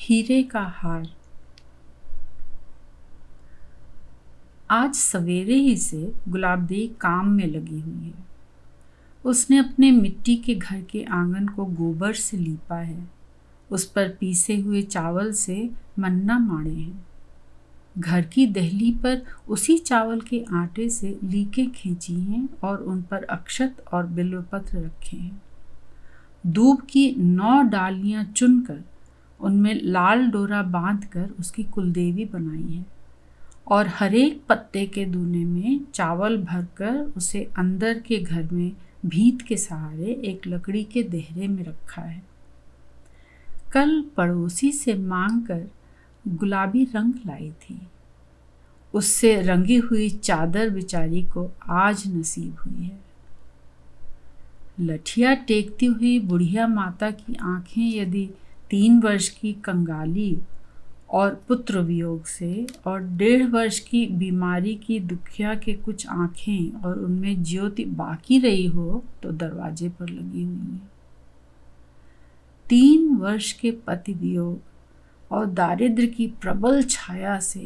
हीरे का हार। आज सवेरे ही से गुलाबदेई काम में लगी हुई है। उसने अपने मिट्टी के घर के आंगन को गोबर से लीपा है। उस पर पीसे हुए चावल से मन्ना माड़े हैं। घर की दहली पर उसी चावल के आटे से लीकें खींची हैं और उन पर अक्षत और बिल्वपत्र रखे हैं। दूब की 9 डालियां चुनकर उनमें लाल डोरा बांधकर उसकी कुलदेवी बनाई है और हरेक पत्ते के दूने में चावल भरकर उसे अंदर के घर में भीत के सहारे एक लकड़ी के देहरे में रखा है। कल पड़ोसी से मांगकर गुलाबी रंग लाई थी। उससे रंगी हुई चादर बेचारी को आज नसीब हुई है। लठिया टेकती हुई बुढ़िया माता की आंखें यदि 3 वर्ष की कंगाली और पुत्र वियोग से और 1.5 वर्ष की बीमारी की दुखिया के कुछ आंखें और उनमें ज्योति बाकी रही हो तो दरवाजे पर लगी हुई है। 3 वर्ष के पति वियोग और दारिद्र्य की प्रबल छाया से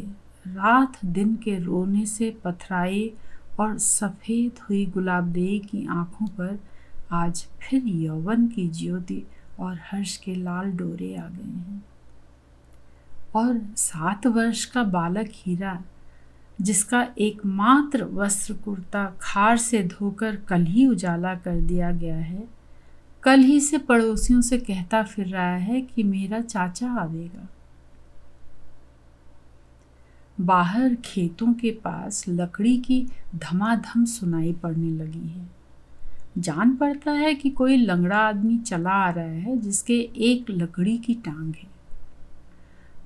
रात दिन के रोने से पथराई और सफेद हुई गुलाबदेई की आंखों पर आज फिर यौवन की ज्योति और हर्ष के लाल डोरे आ गए हैं। और 7 वर्ष का बालक हीरा, जिसका एकमात्र वस्त्र कुर्ता खार से धोकर कल ही उजाला कर दिया गया है, कल ही से पड़ोसियों से कहता फिर रहा है कि मेरा चाचा आवेगा। बाहर खेतों के पास लकड़ी की धमाधम सुनाई पड़ने लगी है। जान पड़ता है कि कोई लंगड़ा आदमी चला आ रहा है जिसके एक लकड़ी की टांग है।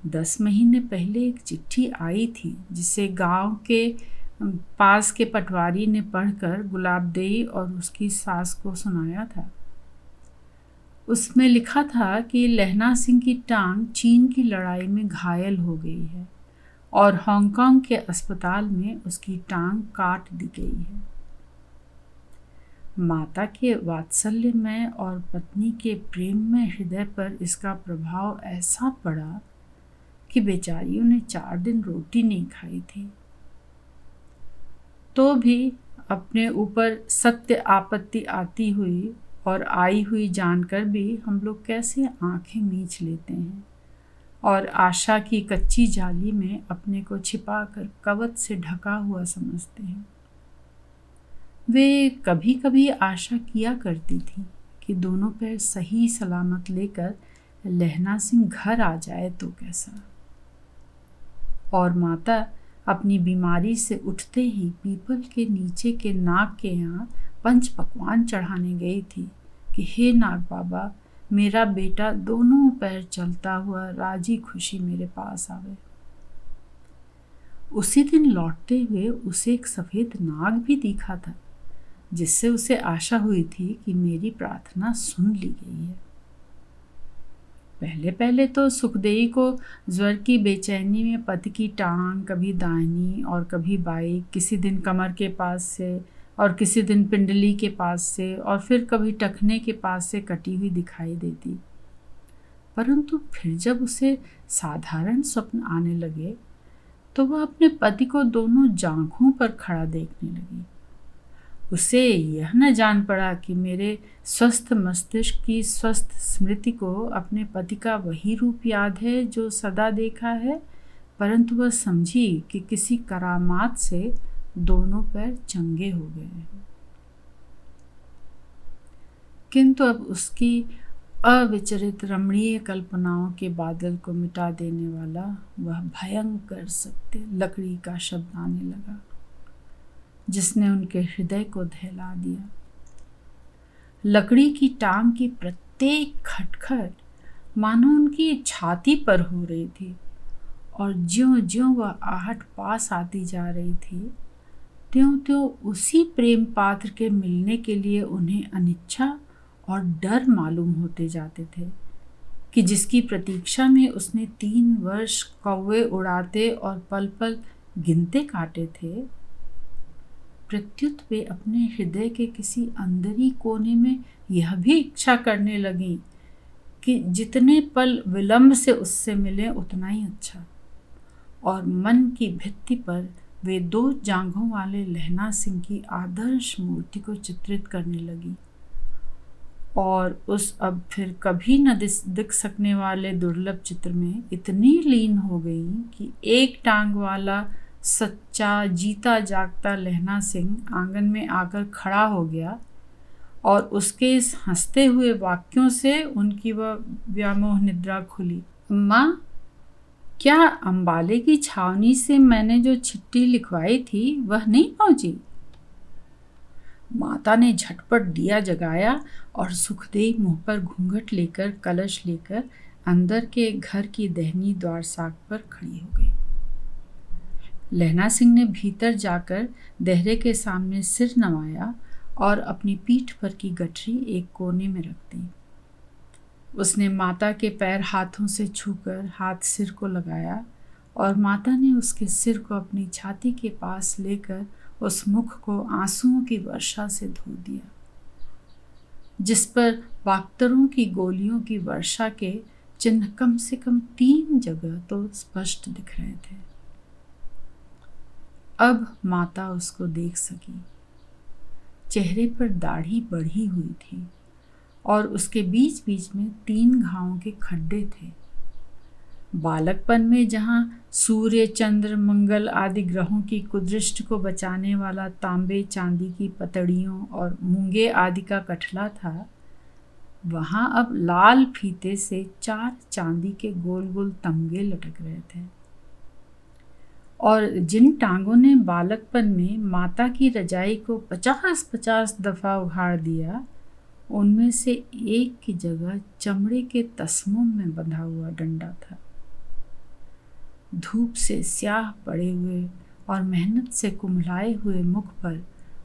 10 महीने पहले एक चिट्ठी आई थी जिसे गांव के पास के पटवारी ने पढ़कर गुलाबदेई और उसकी सास को सुनाया था। उसमें लिखा था कि लहना सिंह की टांग चीन की लड़ाई में घायल हो गई है और हांगकांग के अस्पताल में उसकी टांग काट दी गई है। माता के वात्सल्य में और पत्नी के प्रेम में हृदय पर इसका प्रभाव ऐसा पड़ा कि बेचारियों ने 4 दिन रोटी नहीं खाई थी। तो भी अपने ऊपर सत्य आपत्ति आती हुई और आई हुई जानकर भी हम लोग कैसे आंखें मीच लेते हैं और आशा की कच्ची जाली में अपने को छिपाकर कवच से ढका हुआ समझते हैं। वे कभी कभी आशा किया करती थी कि दोनों पैर सही सलामत लेकर लहना सिंह घर आ जाए तो कैसा। और माता अपनी बीमारी से उठते ही पीपल के नीचे के नाग के यहाँ पंच पकवान चढ़ाने गई थी कि हे नाग बाबा, मेरा बेटा दोनों पैर चलता हुआ राजी खुशी मेरे पास आवे। उसी दिन लौटते हुए उसे एक सफेद नाग भी दिखा था, जिससे उसे आशा हुई थी कि मेरी प्रार्थना सुन ली गई है। पहले पहले तो सुखदेई को ज्वर की बेचैनी में पति की टांग कभी दाहिनी और कभी बाई, किसी दिन कमर के पास से और किसी दिन पिंडली के पास से और फिर कभी टखने के पास से कटी हुई दिखाई देती। परंतु फिर जब उसे साधारण स्वप्न आने लगे तो वह अपने पति को दोनों जांघों पर खड़ा देखने लगी। उसे यह न जान पड़ा कि मेरे स्वस्थ मस्तिष्क की स्वस्थ स्मृति को अपने पति का वही रूप याद है जो सदा देखा है, परंतु वह समझी कि किसी करामात से दोनों पैर चंगे हो गए हैं। किंतु अब उसकी अविचरित रमणीय कल्पनाओं के बादल को मिटा देने वाला वह भयंकर सत्य लकड़ी का शब्द आने लगा, जिसने उनके हृदय को दहला दिया। लकड़ी की टांग की प्रत्येक खटखट मानो उनकी छाती पर हो रही थी और ज्यों-ज्यों वह आहट पास आती जा रही थी, त्यों-त्यों उसी प्रेम पात्र के मिलने के लिए उन्हें अनिच्छा और डर मालूम होते जाते थे कि जिसकी प्रतीक्षा में उसने 3 वर्ष कौवे उड़ाते और पल पल गिनते काटे थे, प्रत्युत वे अपने हृदय के किसी अंदरी कोने में यह भी इच्छा करने लगी कि जितने पल विलंब से उससे मिले उतना ही अच्छा। और मन की भित्ति पर वे 2 जांघों वाले लहना सिंह की आदर्श मूर्ति को चित्रित करने लगी और उस अब फिर कभी न दिख सकने वाले दुर्लभ चित्र में इतनी लीन हो गई कि एक टांग वाला सच्चा जीता जागता लहना सिंह आंगन में आकर खड़ा हो गया और उसके इस हंसते हुए वाक्यों से उनकी वह व्यामोह निद्रा खुली। माँ, क्या अंबाले की छावनी से मैंने जो चिट्ठी लिखवाई थी वह नहीं पहुंची? माता ने झटपट दिया जगाया और सुखदेव मुंह पर घूंघट लेकर कलश लेकर अंदर के घर की दहनी द्वार साग पर खड़ी हो गई। लहना सिंह ने भीतर जाकर देहरे के सामने सिर नवाया और अपनी पीठ पर की गठरी एक कोने में रख दी। उसने माता के पैर हाथों से छूकर हाथ सिर को लगाया और माता ने उसके सिर को अपनी छाती के पास लेकर उस मुख को आंसुओं की वर्षा से धो दिया, जिस पर बाक्तरों की गोलियों की वर्षा के चिन्ह कम से कम 3 जगह तो स्पष्ट दिख रहे थे। अब माता उसको देख सकी। चेहरे पर दाढ़ी बढ़ी हुई थी और उसके बीच बीच में 3 घावों के खड्डे थे। बालकपन में जहाँ सूर्य, चंद्र, मंगल आदि ग्रहों की कुदृष्टि को बचाने वाला तांबे चांदी की पतड़ियों और मूंगे आदि का कठला था, वहाँ अब लाल फीते से 4 चांदी के गोल गोल तमगे लटक रहे थे। और जिन टांगों ने बालकपन में माता की रजाई को 50-50 दफा उघाड़ दिया, उनमें से एक की जगह चमड़े के तस्मों में बंधा हुआ डंडा था। धूप से स्याह पड़े हुए और मेहनत से कुम्हलाए हुए मुख पर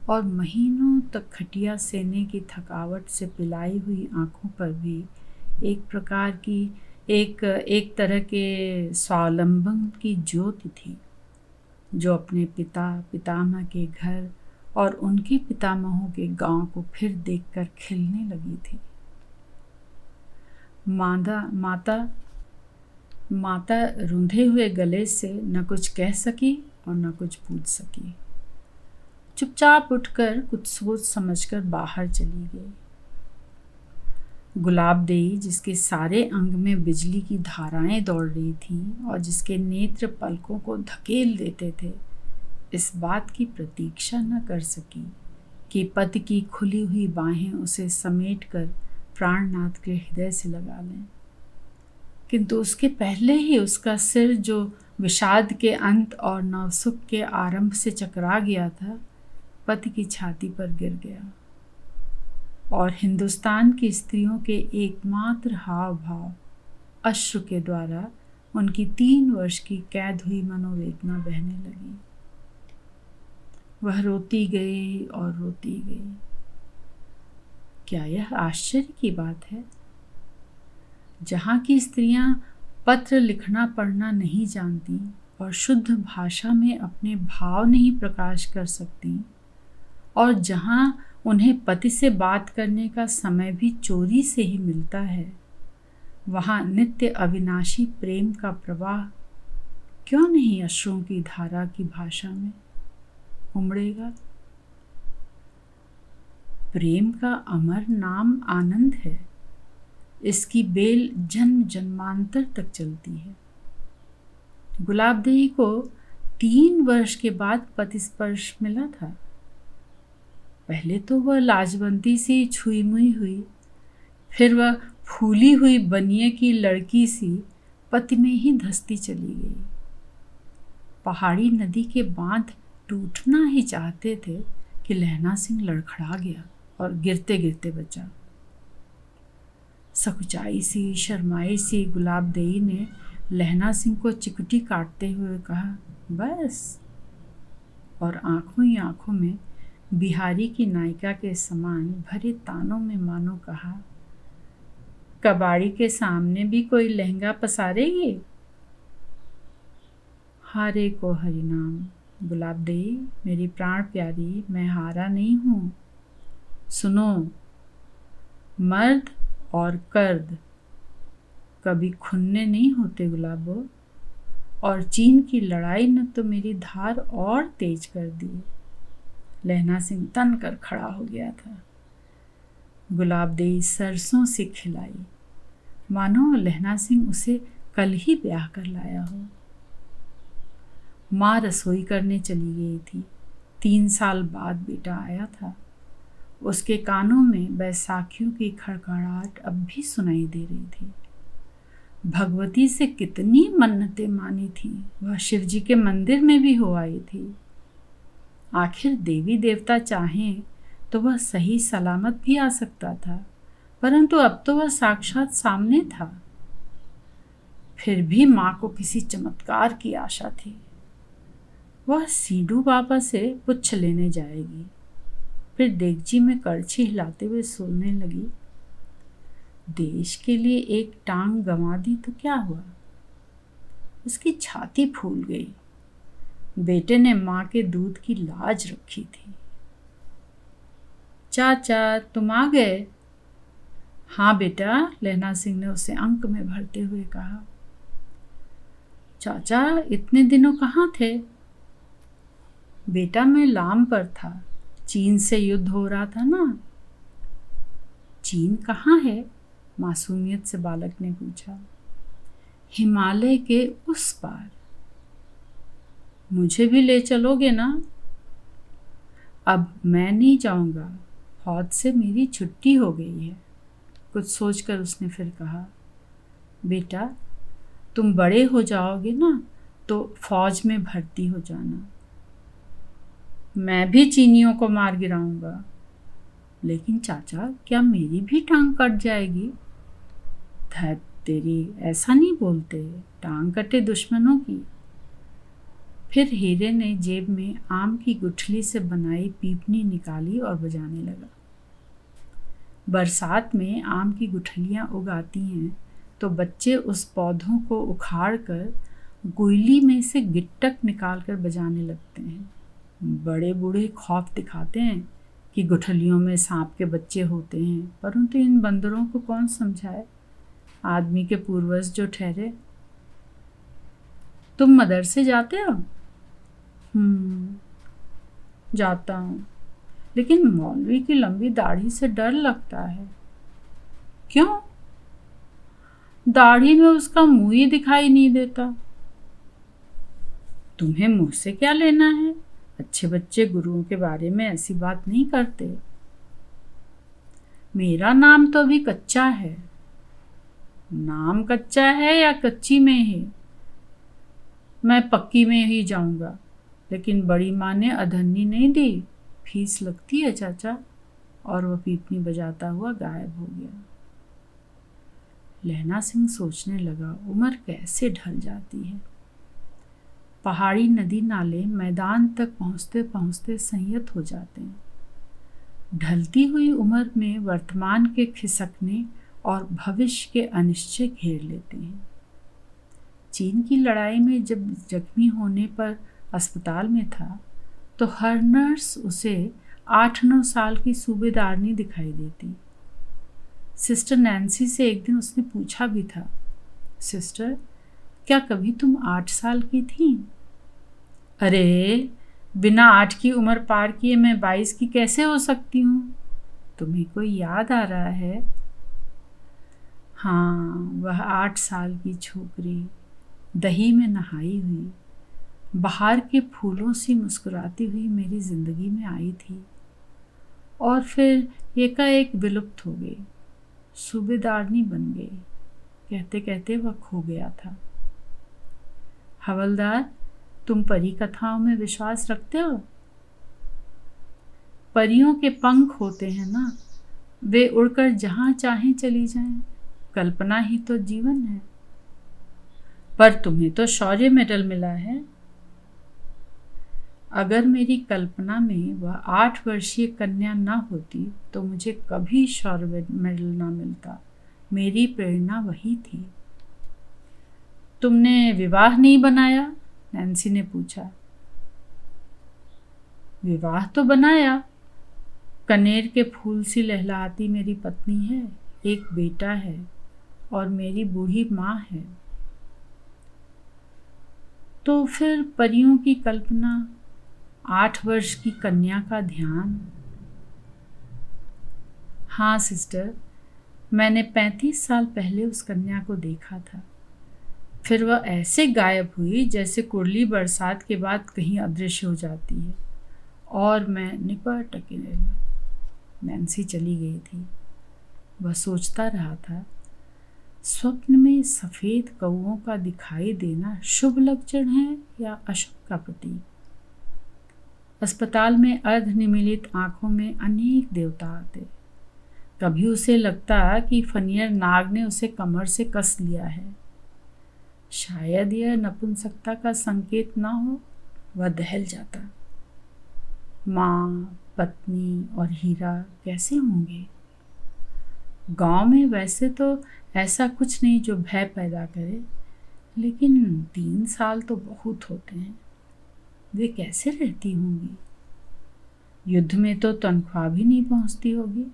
और महीनों तक खटिया सेने की थकावट से पिलाई हुई आंखों पर भी एक प्रकार की एक तरह के स्वावलंबन की ज्योति थी, जो अपने पितामह के घर और उनके पितामहों के गांव को फिर देखकर खिलने लगी थी। माता रूंधे हुए गले से न कुछ कह सकी और न कुछ पूछ सकी। चुपचाप उठकर कुछ सोच समझकर बाहर चली गई। गुलाबदेई, जिसके सारे अंग में बिजली की धाराएं दौड़ रही थीं और जिसके नेत्र पलकों को धकेल देते थे, इस बात की प्रतीक्षा न कर सकी कि पति की खुली हुई बाहें उसे समेटकर प्राणनाथ के हृदय से लगा लें। किंतु उसके पहले ही उसका सिर, जो विषाद के अंत और नवसुख के आरंभ से चकरा गया था, पति की छाती पर गिर गया और हिंदुस्तान की स्त्रियों के एकमात्र हाव भाव अश्रु के द्वारा उनकी 3 वर्ष की कैद हुई मनोवेदना बहने लगी। वह रोती गई और रोती गई। क्या यह आश्चर्य की बात है? जहाँ की स्त्रियां पत्र लिखना पढ़ना नहीं जानती और शुद्ध भाषा में अपने भाव नहीं प्रकाश कर सकती, और जहाँ उन्हें पति से बात करने का समय भी चोरी से ही मिलता है, वहाँ नित्य अविनाशी प्रेम का प्रवाह क्यों नहीं अश्रुओं की धारा की भाषा में उमड़ेगा? प्रेम का अमर नाम आनंद है। इसकी बेल जन्म जन्मांतर तक चलती है। गुलाबदेई को 3 वर्ष के बाद पति स्पर्श मिला था। पहले तो वह लाजवंती सी छुई मुई हुई, फिर वह फूली हुई बनिए की लड़की सी पति में ही धंसती चली गई। पहाड़ी नदी के बांध टूटना ही चाहते थे कि लहना सिंह लड़खड़ा गया और गिरते गिरते बचा। सकुचाई सी शर्माई सी गुलाबदेई ने लहना सिंह को चिकुटी काटते हुए कहा, बस। और आंखों ही आंखों में बिहारी की नायिका के समान भरे तानों में मानो कहा, कबाड़ी के सामने भी कोई लहंगा पसारेगी? हारे को हरिनाम। गुलाबदेई, मेरी प्राण प्यारी, मैं हारा नहीं हूँ। सुनो, मर्द और कर्द कभी खुन्ने नहीं होते गुलाबो, और चीन की लड़ाई ने तो मेरी धार और तेज कर दी। लहना सिंह तन कर खड़ा हो गया था। गुलाबदेई सरसों से खिलाई, मानो लहना सिंह उसे कल ही ब्याह कर लाया हो। माँ रसोई करने चली गई थी। 3 साल बाद बेटा आया था। उसके कानों में बैसाखियों की खड़खड़ाहट अब भी सुनाई दे रही थी। भगवती से कितनी मन्नतें मानी थी, वह शिवजी के मंदिर में भी हो आई थी। आखिर देवी देवता चाहें तो वह सही सलामत भी आ सकता था, परंतु अब तो वह साक्षात सामने था। फिर भी माँ को किसी चमत्कार की आशा थी। वह सीडू बाबा से पुच्छ लेने जाएगी। फिर देगची में कड़छी हिलाते हुए सोचने लगी, देश के लिए एक टांग गंवा दी तो क्या हुआ। उसकी छाती फूल गई। बेटे ने माँ के दूध की लाज रखी थी। चाचा तुम आ गए? हाँ बेटा, लहना सिंह ने उसे अंक में भरते हुए कहा। चाचा इतने दिनों कहाँ थे? बेटा मैं लाम पर था, चीन से युद्ध हो रहा था ना। चीन कहाँ है? मासूमियत से बालक ने पूछा। हिमालय के उस पार। मुझे भी ले चलोगे ना? अब मैं नहीं जाऊंगा, फौज से मेरी छुट्टी हो गई है। कुछ सोचकर उसने फिर कहा, बेटा तुम बड़े हो जाओगे ना तो फौज में भर्ती हो जाना। मैं भी चीनियों को मार गिराऊंगा। लेकिन चाचा क्या मेरी भी टांग कट जाएगी? धैत तेरी, ऐसा नहीं बोलते, टांग कटे दुश्मनों की। फिर हीरे ने जेब में आम की गुठली से बनाई पीपनी निकाली और बजाने लगा। बरसात में आम की गुठलियां उगाती हैं तो बच्चे उस पौधों को उखाड़ कर गोइली में से गिट्टक निकाल कर बजाने लगते हैं। बड़े बूढ़े खौफ दिखाते हैं कि गुठलियों में सांप के बच्चे होते हैं, परंतु इन बंदरों को कौन समझाए, आदमी के पूर्वज जो ठहरे। तुम मदरसे जाते हो? जाता हूँ, लेकिन मौलवी की लंबी दाढ़ी से डर लगता है। क्यों? दाढ़ी में उसका मुंह ही दिखाई नहीं देता। तुम्हें मुंह से क्या लेना है? अच्छे बच्चे गुरुओं के बारे में ऐसी बात नहीं करते। मेरा नाम तो अभी कच्चा है। नाम कच्चा है या कच्ची में है? मैं पक्की में ही जाऊंगा, लेकिन बड़ी माँ ने अधन्नी नहीं दी, फीस लगती है चाचा। और वह पीपनी बजाता हुआ गायब हो गया। लहना सिंह सोचने लगा, उम्र कैसे ढल जाती है। पहाड़ी नदी नाले मैदान तक पहुँचते पहुँचते संयत हो जाते हैं। ढलती हुई उम्र में वर्तमान के खिसकने और भविष्य के अनिश्चय घेर लेते हैं। चीन की लड़ाई में जब जख्मी होने पर अस्पताल में था तो हर नर्स उसे 8-9 साल की सूबेदारनी दिखाई देती। सिस्टर नैन्सी से एक दिन उसने पूछा भी था, सिस्टर क्या कभी तुम 8 साल की थी? अरे बिना 8 की उम्र पार किए मैं 22 की कैसे हो सकती हूँ? तुम्हें कोई याद आ रहा है? हाँ, वह 8 साल की छोकरी दही में नहाई हुई, बाहर के फूलों सी मुस्कुराती हुई मेरी जिंदगी में आई थी और फिर एकाएक विलुप्त हो गई, सूबेदारनी बन गई। कहते कहते वह खो गया था। हवलदार, तुम परी कथाओं में विश्वास रखते हो? परियों के पंख होते हैं ना, वे उड़कर जहां चाहें चली जाएं। कल्पना ही तो जीवन है। पर तुम्हें तो शौर्य मेडल मिला है। अगर मेरी कल्पना में वह 8 वर्षीय कन्या न होती तो मुझे कभी शौर्य मेडल न मिलता। मेरी प्रेरणा वही थी। तुमने विवाह नहीं बनाया? नैन्सी ने पूछा। विवाह तो बनाया। कनेर के फूल सी लहलहाती मेरी पत्नी है, एक बेटा है। और मेरी बूढ़ी माँ है। तो फिर परियों की कल्पना, 8 वर्ष की कन्या का ध्यान। हाँ सिस्टर, मैंने 35 साल पहले उस कन्या को देखा था। फिर वह ऐसे गायब हुई जैसे कुरली बरसात के बाद कहीं अदृश्य हो जाती है, और मैं निपट के रहा। नैन्सी चली गई थी। वह सोचता रहा था, स्वप्न में सफ़ेद कौओं का दिखाई देना शुभ लक्षण है या अशुभ का प्रतीक। अस्पताल में अर्धनिमीलित आंखों में अनेक देवता आते। कभी उसे लगता कि फनियर नाग ने उसे कमर से कस लिया है। शायद यह नपुंसकता का संकेत ना हो। वह दहल जाता। माँ, पत्नी और हीरा कैसे होंगे? गांव में वैसे तो ऐसा कुछ नहीं जो भय पैदा करे, लेकिन 3 साल तो बहुत होते हैं। वे कैसे रहती होंगी? युद्ध में तो तनख्वाह भी नहीं पहुंचती होगी।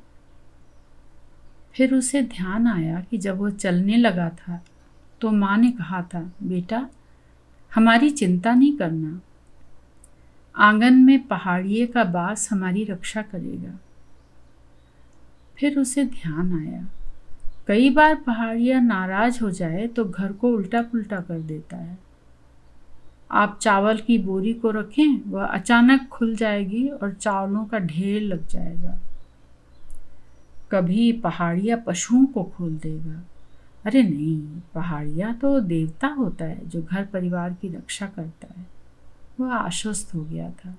फिर उसे ध्यान आया कि जब वो चलने लगा था तो माँ ने कहा था, बेटा हमारी चिंता नहीं करना, आंगन में पहाड़िए का बास हमारी रक्षा करेगा। फिर उसे ध्यान आया, कई बार पहाड़िया नाराज हो जाए तो घर को उल्टा पुल्टा कर देता है। आप चावल की बोरी को रखें, वह अचानक खुल जाएगी और चावलों का ढेर लग जाएगा। कभी पहाड़िया पशुओं को खोल देगा। अरे नहीं, पहाड़िया तो देवता होता है जो घर परिवार की रक्षा करता है। वह आश्वस्त हो गया था।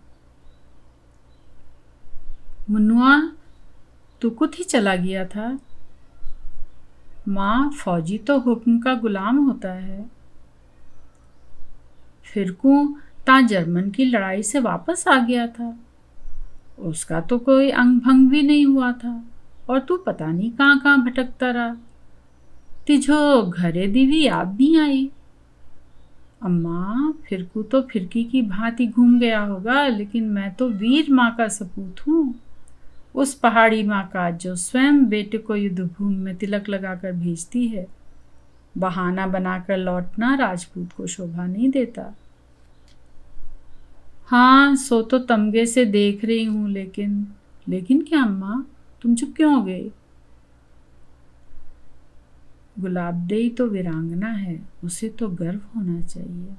मुन्नुआ, तू खुद ही चला गया था। माँ, फौजी तो हुक्म का गुलाम होता है। फिरकू ता जर्मन की लड़ाई से वापस आ गया था। उसका तो कोई अंग भंग भी नहीं हुआ था, और तू पता नहीं कहाँ कहाँ भटकता रहा। तिझो घरे दीवी याद नहीं आई। अम्मा, फिरकू तो फिरकी की भांति घूम गया होगा, लेकिन मैं तो वीर माँ का सपूत हूँ। उस पहाड़ी माँ का जो स्वयं बेटे को युद्ध भूमि में तिलक लगाकर भेजती है। बहाना बनाकर लौटना राजपूत को शोभा नहीं देता। हाँ, सो तो तमगे से देख रही हूँ, लेकिन क्या अम्मा, तुम चुप क्यों हो गए? गुलाबदेई तो वीरांगना है, उसे तो गर्व होना चाहिए।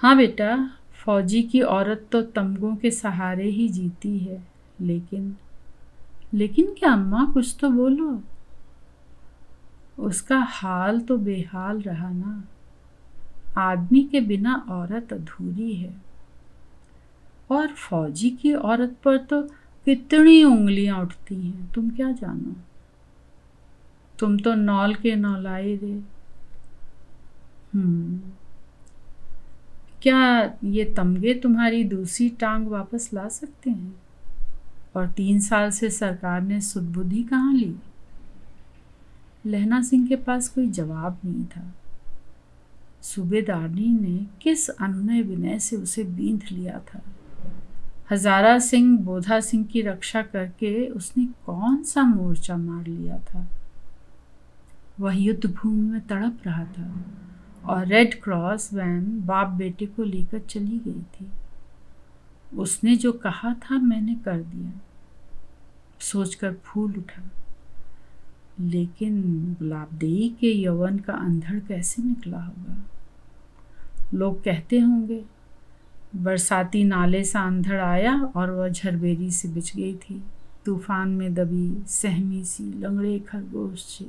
हाँ बेटा, फौजी की औरत तो तमगों के सहारे ही जीती है, लेकिन क्या अम्मा, कुछ तो बोलो। उसका हाल तो बेहाल रहा ना। आदमी के बिना औरत अधूरी है, और फौजी की औरत पर तो कितनी उंगलियां उठती हैं, तुम क्या जानो। तुम तो नौल के नौलाई रे। क्या ये तमगे तुम्हारी दूसरी टांग वापस ला सकते हैं? और 3 साल से सरकार ने सुधबुद्धि कहाँ ली? लहना सिंह के पास कोई जवाब नहीं था। सूबेदारनी ने किस अनुनय विनय से उसे बींध लिया था। हजारा सिंह, बोधा सिंह की रक्षा करके उसने कौन सा मोर्चा मार लिया था। वह युद्ध भूमि में तड़प रहा था, और रेड क्रॉस वैन बाप बेटे को लेकर चली गई थी। उसने जो कहा था मैंने कर दिया, सोचकर फूल उठा। लेकिन गुलाबदेई के यौवन का अंधड़ कैसे निकला होगा? लोग कहते होंगे बरसाती नाले सा अंधड़ आया और वह झरबेरी से बिछ गई थी, तूफान में दबी सहमी सी लंगड़े खरगोश सी।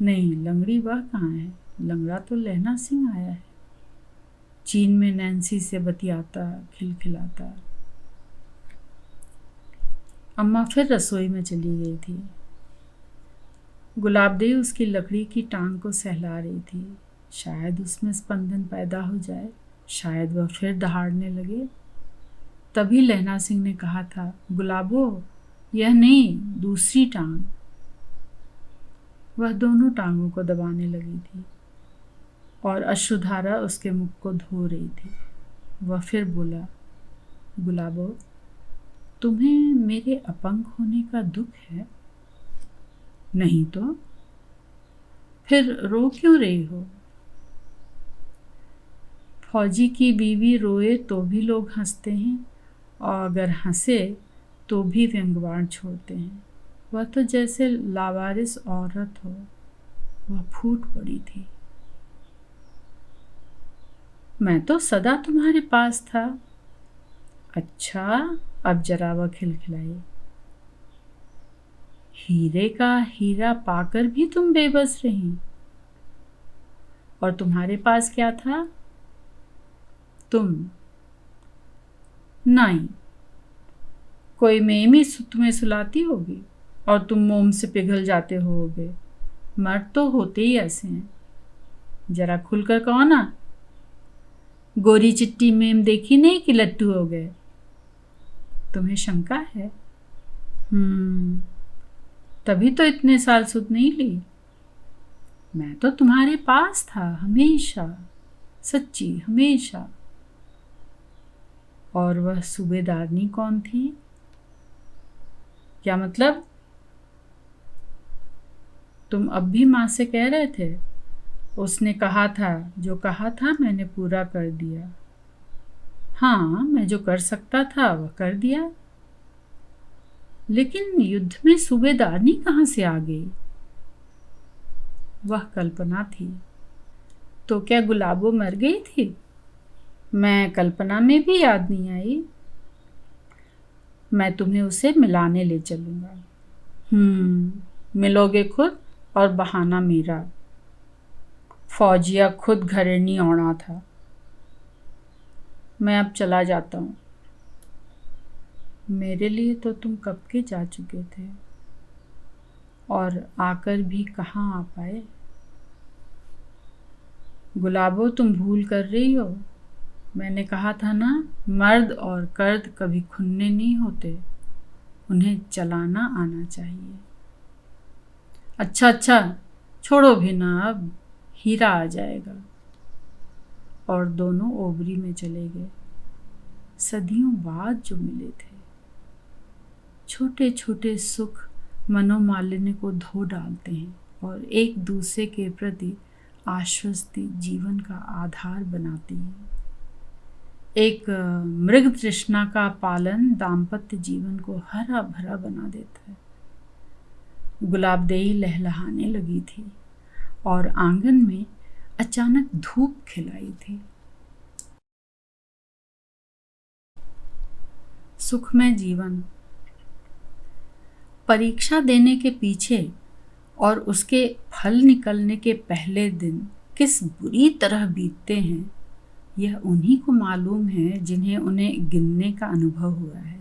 नहीं, लंगड़ी वह कहाँ है? लंगड़ा तो लहना सिंह आया है, चीन में नैन्सी से बतियाता खिलखिलाता। अम्मा फिर रसोई में चली गई थी। गुलाबदेई उसकी लकड़ी की टांग को सहला रही थी। शायद उसमें स्पंदन पैदा हो जाए, शायद वह फिर दहाड़ने लगे। तभी लहना सिंह ने कहा था, गुलाबो, यह नहीं, दूसरी टांग। वह दोनों टांगों को दबाने लगी थी, और अश्रुधारा उसके मुख को धो रही थी। वह फिर बोला, गुलाबो, तुम्हें मेरे अपंग होने का दुख है? नहीं तो, फिर रो क्यों रही हो? फौजी की बीवी रोए तो भी लोग हंसते हैं, और अगर हंसे तो भी व्यंग्यवाण छोड़ते हैं। वह तो जैसे लावारिस औरत हो। वह फूट पड़ी थी। मैं तो सदा तुम्हारे पास था। अच्छा, अब जरा वह खिलखिलाई। हीरे का हीरा पाकर भी तुम बेबस रही। और तुम्हारे पास क्या था? तुम। नहीं, कोई मेमी तुम्हें सुलाती होगी और तुम मोम से पिघल जाते होगे। मर्द तो होते ही ऐसे हैं। जरा खुलकर कहो ना। गोरी चिट्टी मेम देखी नहीं कि लट्टू हो गए? तुम्हें शंका है? तभी तो इतने साल सुध नहीं ली। मैं तो तुम्हारे पास था हमेशा, सच्ची हमेशा। और वह सूबेदारनी कौन थी? क्या मतलब? तुम अब भी माँ से कह रहे थे? उसने कहा था, जो कहा था मैंने पूरा कर दिया। हाँ, मैं जो कर सकता था वह कर दिया। लेकिन युद्ध में सूबेदारनी कहाँ से आ गई? वह कल्पना थी। तो क्या गुलाबो मर गई थी? मैं कल्पना में भी याद नहीं आई। मैं तुम्हें उसे मिलाने ले चलूंगा। मिलोगे खुद, और बहाना मेरा। फौजिया खुद घरेनी औना था। मैं अब चला जाता हूँ। मेरे लिए तो तुम कब के जा चुके थे, और आकर भी कहाँ आ पाए। गुलाबो, तुम भूल कर रही हो। मैंने कहा था ना, मर्द और कर्द कभी खुन्ने नहीं होते, उन्हें चलाना आना चाहिए। अच्छा, छोड़ो भी ना, अब हीरा आ जाएगा। और दोनों ओबरी में चले गए। सदियों बाद जो मिले थे। छोटे छोटे सुख मनोमालिन्य को धो डालते हैं और एक दूसरे के प्रति आश्वस्ति जीवन का आधार बनाती है। एक मृग तृष्णा का पालन दाम्पत्य जीवन को हरा भरा बना देता है। गुलाबदेई लहलहाने लगी थी और आंगन में अचानक धूप खिलाई थी। सुखमय जीवन। परीक्षा देने के पीछे और उसके फल निकलने के पहले दिन किस बुरी तरह बीतते हैं, यह उन्हीं को मालूम है जिन्हें उन्हें गिनने का अनुभव हुआ है।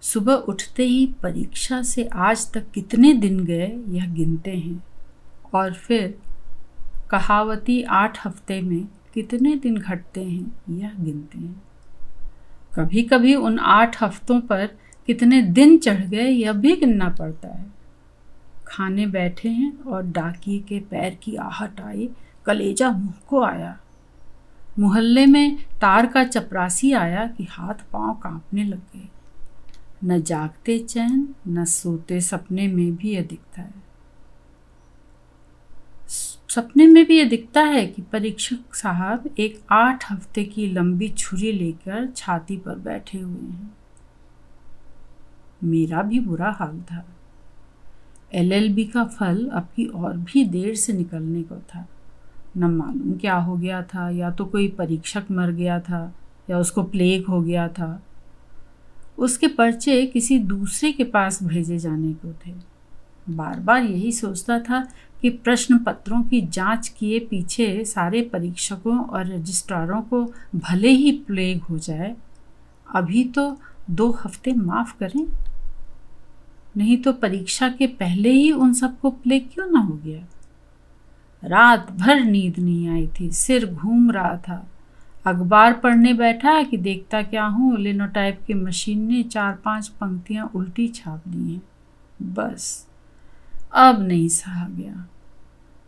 सुबह उठते ही परीक्षा से आज तक कितने दिन गए यह गिनते हैं, और फिर कहावती 8 हफ्ते में कितने दिन घटते हैं यह गिनते हैं। कभी कभी उन 8 हफ्तों पर कितने दिन चढ़ गए यह भी गिनना पड़ता है। खाने बैठे हैं और डाकिये के पैर की आहट आई, कलेजा मुंह को आया। मोहल्ले में तार का चपरासी आया कि हाथ पांव कांपने लग गए। न जागते चैन, न सोते सपने में भी यह दिखता है। सपने में भी यह दिखता है कि परीक्षक साहब एक 8 हफ्ते की लंबी छुरी लेकर छाती पर बैठे हुए हैं। मेरा भी बुरा हाल था। LLB का फल अब की और भी देर से निकलने को था। न मालूम क्या हो गया था, या तो कोई परीक्षक मर गया था या उसको प्लेग हो गया था। उसके पर्चे किसी दूसरे के पास भेजे जाने को थे। बार बार यही सोचता था कि प्रश्न पत्रों की जांच किए पीछे सारे परीक्षकों और रजिस्ट्रारों को भले ही प्लेग हो जाए, अभी तो 2 हफ्ते माफ करें, नहीं तो परीक्षा के पहले ही उन सबको प्लेग क्यों ना हो गया। रात भर नींद नहीं आई थी, सिर घूम रहा था। अखबार पढ़ने बैठा कि देखता क्या हूँ, लिनोटाइप की मशीन ने 4-5 पंक्तियां उल्टी छाप दी हैं। बस अब नहीं सहा गया।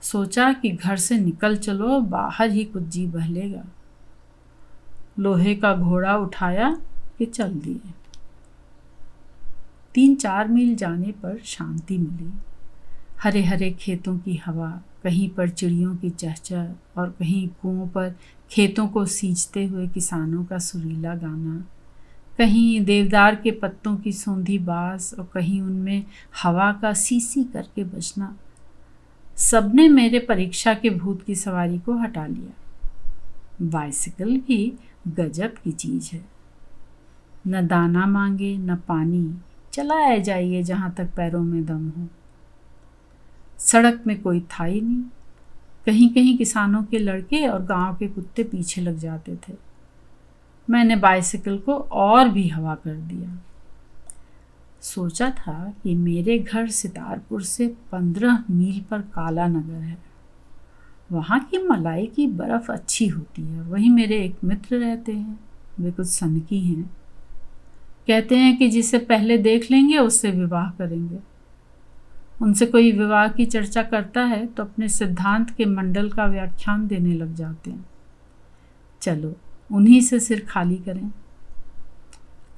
सोचा कि घर से निकल चलो, बाहर ही कुछ जी बहलेगा। लोहे का घोड़ा उठाया कि चल दिए। 3-4 मील जाने पर शांति मिली। हरे हरे खेतों की हवा, कहीं पर चिड़ियों की चहचह और कहीं कुओं पर खेतों को सींचते हुए किसानों का सुरीला गाना, कहीं देवदार के पत्तों की सौंधी बास और कहीं उनमें हवा का सी करके बजना, सबने मेरे परीक्षा के भूत की सवारी को हटा लिया। बाइसिकल भी गजब की चीज़ है, न दाना मांगे न पानी, चलाए जाइए जहाँ तक पैरों में दम हो। सड़क में कोई था ही नहीं, कहीं कहीं किसानों के लड़के और गांव के कुत्ते पीछे लग जाते थे। मैंने बाइसिकल को और भी हवा कर दिया। सोचा था कि मेरे घर सितारपुर से 15 मील पर काला नगर है, वहाँ की मलाई की बर्फ़ अच्छी होती है। वहीं मेरे एक मित्र रहते हैं, वे कुछ सनकी हैं, कहते हैं कि जिसे पहले देख लेंगे उससे विवाह करेंगे। उनसे कोई विवाह की चर्चा करता है तो अपने सिद्धांत के मंडल का व्याख्यान देने लग जाते हैं। चलो उन्हीं से सिर खाली करें।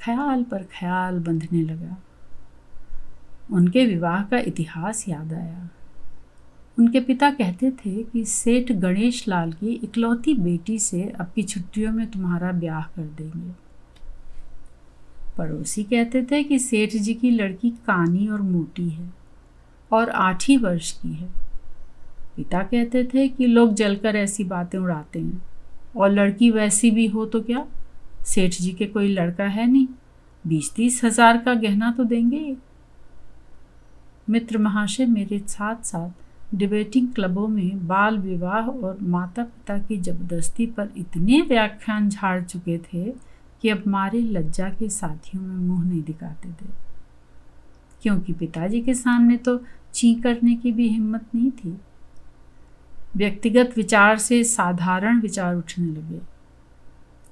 ख्याल पर ख्याल बंधने लगा। उनके विवाह का इतिहास याद आया। उनके पिता कहते थे कि सेठ गणेश लाल की इकलौती बेटी से अब की छुट्टियों में तुम्हारा ब्याह कर देंगे। पड़ोसी कहते थे कि सेठ जी की लड़की कानी और मोटी है और 8 ही वर्ष की है। पिता कहते थे कि लोग जलकर ऐसी बातें उड़ाते हैं, और लड़की वैसी भी हो तो क्या, सेठ जी के कोई लड़का है नहीं, 20-30 हजार का गहना तो देंगे। मित्र महाशय मेरे साथ साथ डिबेटिंग क्लबों में बाल विवाह और माता पिता की जबरदस्ती पर इतने व्याख्यान झाड़ चुके थे कि अब मारे लज्जा के साथियों में मुंह नहीं दिखाते थे, क्योंकि पिताजी के सामने तो ची करने की भी हिम्मत नहीं थी। व्यक्तिगत विचार से साधारण विचार उठने लगे।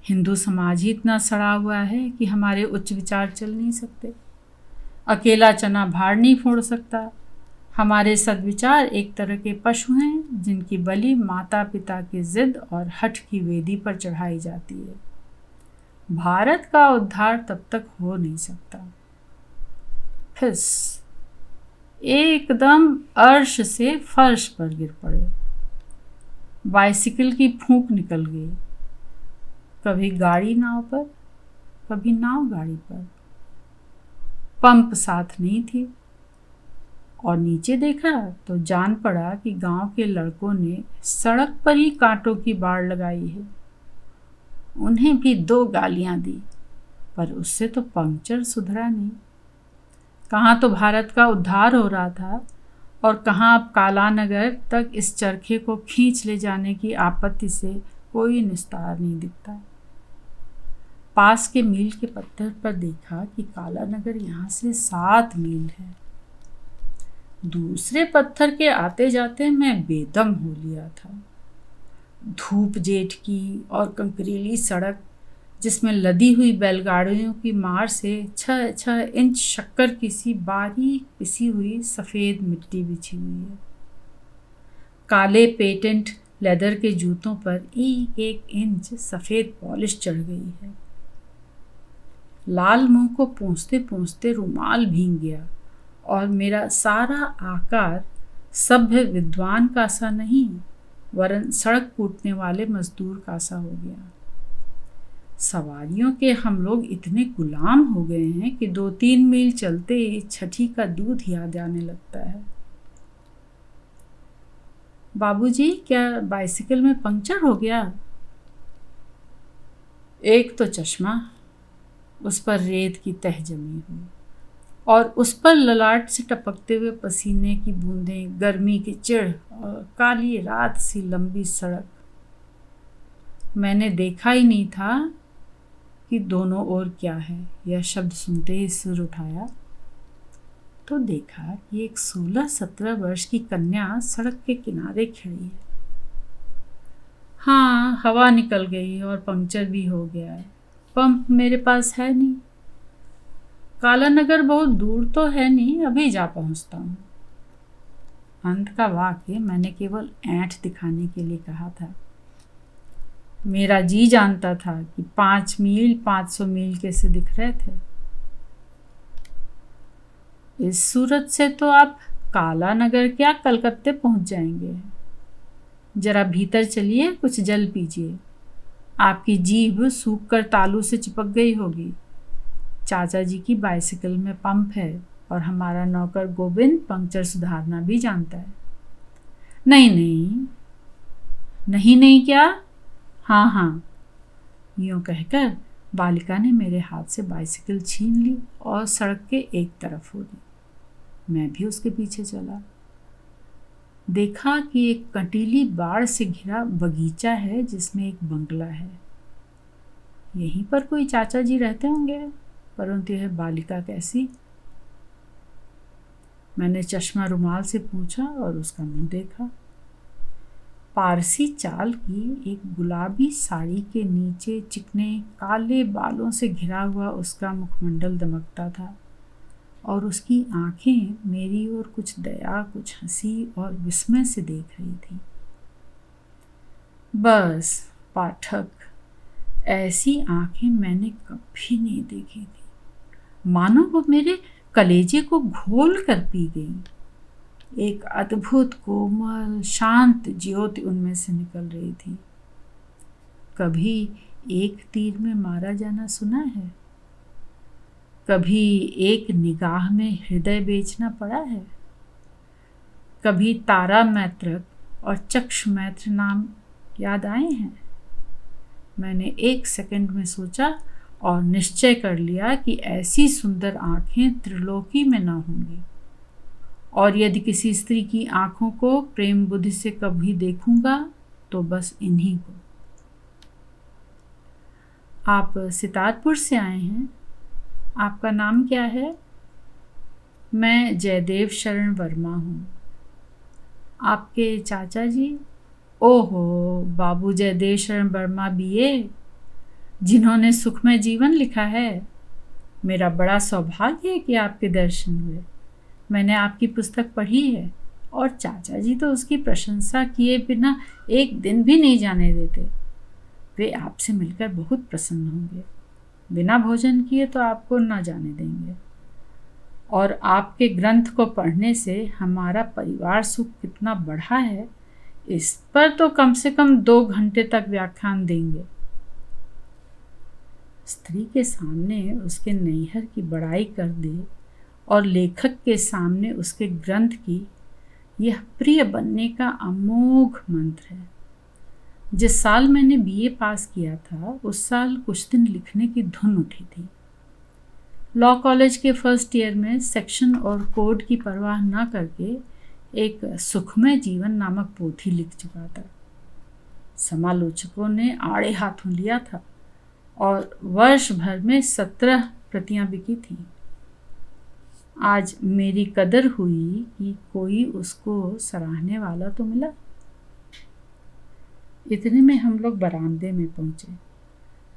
हिंदू समाज ही इतना सड़ा हुआ है कि हमारे उच्च विचार चल नहीं सकते। अकेला चना भाड़ नहीं फोड़ सकता। हमारे सद्विचार एक तरह के पशु हैं जिनकी बलि माता पिता की जिद और हठ की वेदी पर चढ़ाई जाती है। भारत का उद्धार तब तक हो नहीं सकता। फिस एकदम अर्श से फर्श पर गिर पड़े। बाइसिकल की फूंक निकल गई, कभी गाड़ी नाव पर, कभी नाव गाड़ी पर। पंप साथ नहीं थी, और नीचे देखा तो जान पड़ा कि गांव के लड़कों ने सड़क पर ही कांटों की बाड़ लगाई है। उन्हें भी 2 गालियां दी, पर उससे तो पंक्चर सुधरा नहीं। कहाँ तो भारत का उद्धार हो रहा था और कहाँ अब काला नगर तक इस चरखे को खींच ले जाने की आपत्ति से कोई निस्तार नहीं दिखता। पास के मील के पत्थर पर देखा कि काला नगर यहाँ से 7 मील है। दूसरे पत्थर के आते जाते मैं बेदम हो लिया था। धूप जेठ की और कंकरीली सड़क जिसमें लदी हुई बैलगाड़ियों की मार से 6-6 इंच शक्कर की सी बारीक पिसी हुई सफ़ेद मिट्टी बिछी हुई है। काले पेटेंट लेदर के जूतों पर 1-1 इंच सफ़ेद पॉलिश चढ़ गई है। लाल मुंह को पोंछते पोंछते रुमाल भीग गया और मेरा सारा आकार सभ्य विद्वान का सा नहीं, वरन सड़क कूटने वाले मजदूर का सा हो गया। सवारियों के हम लोग इतने गुलाम हो गए हैं कि 2-3 मील चलते ही छठी का दूध याद आने लगता है। बाबूजी, क्या बाइसिकल में पंक्चर हो गया? एक तो चश्मा, उस पर रेत की तह जमी हुई और उस पर ललाट से टपकते हुए पसीने की बूंदें, गर्मी की चिढ़ और काली रात सी लंबी सड़क। मैंने देखा ही नहीं था कि दोनों ओर क्या है। यह शब्द सुनते ही सिर उठाया तो देखा कि एक 16-17 वर्ष की कन्या सड़क के किनारे खड़ी है। हाँ, हवा निकल गई और पंक्चर भी हो गया है। पंप मेरे पास है नहीं। काला नगर बहुत दूर तो है नहीं, अभी जा पहुंचता हूँ। अंत का वाक्य मैंने केवल ऐंठ दिखाने के लिए कहा था। मेरा जी जानता था कि 5 मील 500 मील कैसे दिख रहे थे। इस सूरत से तो आप काला नगर क्या, कलकत्ते पहुंच जाएंगे। जरा भीतर चलिए, कुछ जल पीजिए। आपकी जीभ सूख कर तालू से चिपक गई होगी। चाचा जी की बाइसिकल में पंप है और हमारा नौकर गोविंद पंक्चर सुधारना भी जानता है। नहीं नहीं, नहीं नहीं क्या? हाँ हाँ। यूँ कहकर बालिका ने मेरे हाथ से बाइसिकल छीन ली और सड़क के एक तरफ हो दी। मैं भी उसके पीछे चला। देखा कि एक कंटीली बाड़ से घिरा बगीचा है जिसमें एक बंगला है। यहीं पर कोई चाचा जी रहते होंगे, परंतु यह बालिका कैसी? मैंने चश्मा रुमाल से पूछा और उसका मुंह देखा। पारसी चाल की एक गुलाबी साड़ी के नीचे चिकने काले बालों से घिरा हुआ उसका मुखमंडल दमकता था और उसकी आंखें मेरी ओर कुछ दया, कुछ हंसी और विस्मय से देख रही थी। बस पाठक, ऐसी आंखें मैंने कभी नहीं देखी थी। मानो वो मेरे कलेजे को घोल कर पी गई। एक अद्भुत कोमल शांत ज्योति उनमें से निकल रही थी। कभी एक तीर में मारा जाना सुना है? कभी एक निगाह में हृदय बेचना पड़ा है? कभी तारा मैत्रक और चक्षु मैत्र नाम याद आए हैं? मैंने 1 सेकंड में सोचा और निश्चय कर लिया कि ऐसी सुंदर आंखें त्रिलोकी में न होंगी, और यदि किसी स्त्री की आंखों को प्रेम बुद्धि से कभी देखूंगा तो बस इन्हीं को। आप सितारपुर से आए हैं? आपका नाम क्या है? मैं जयदेव शरण वर्मा हूँ। आपके चाचा जी? ओहो, बाबू जयदेव शरण वर्मा बीए, जिन्होंने सुखमय जीवन लिखा है। मेरा बड़ा सौभाग्य है कि आपके दर्शन हुए। मैंने आपकी पुस्तक पढ़ी है और चाचा जी तो उसकी प्रशंसा किए बिना एक दिन भी नहीं जाने देते। वे आपसे मिलकर बहुत प्रसन्न होंगे। बिना भोजन किए तो आपको न जाने देंगे। और आपके ग्रंथ को पढ़ने से हमारा परिवार सुख कितना बढ़ा है, इस पर तो कम से कम 2 घंटे तक व्याख्यान देंगे। स्त्री के सामने उसके नैहर की बड़ाई कर दे और लेखक के सामने उसके ग्रंथ की, यह प्रिय बनने का अमोघ मंत्र है। जिस साल मैंने बीए पास किया था उस साल कुछ दिन लिखने की धुन उठी थी। लॉ कॉलेज के फर्स्ट ईयर में सेक्शन और कोड की परवाह न करके एक सुखमय जीवन नामक पोथी लिख चुका था। समालोचकों ने आड़े हाथों लिया था और वर्ष भर में 17 प्रतियां बिकी थीं। आज मेरी कदर हुई कि कोई उसको सराहने वाला तो मिला। इतने में हम लोग बरामदे में पहुंचे,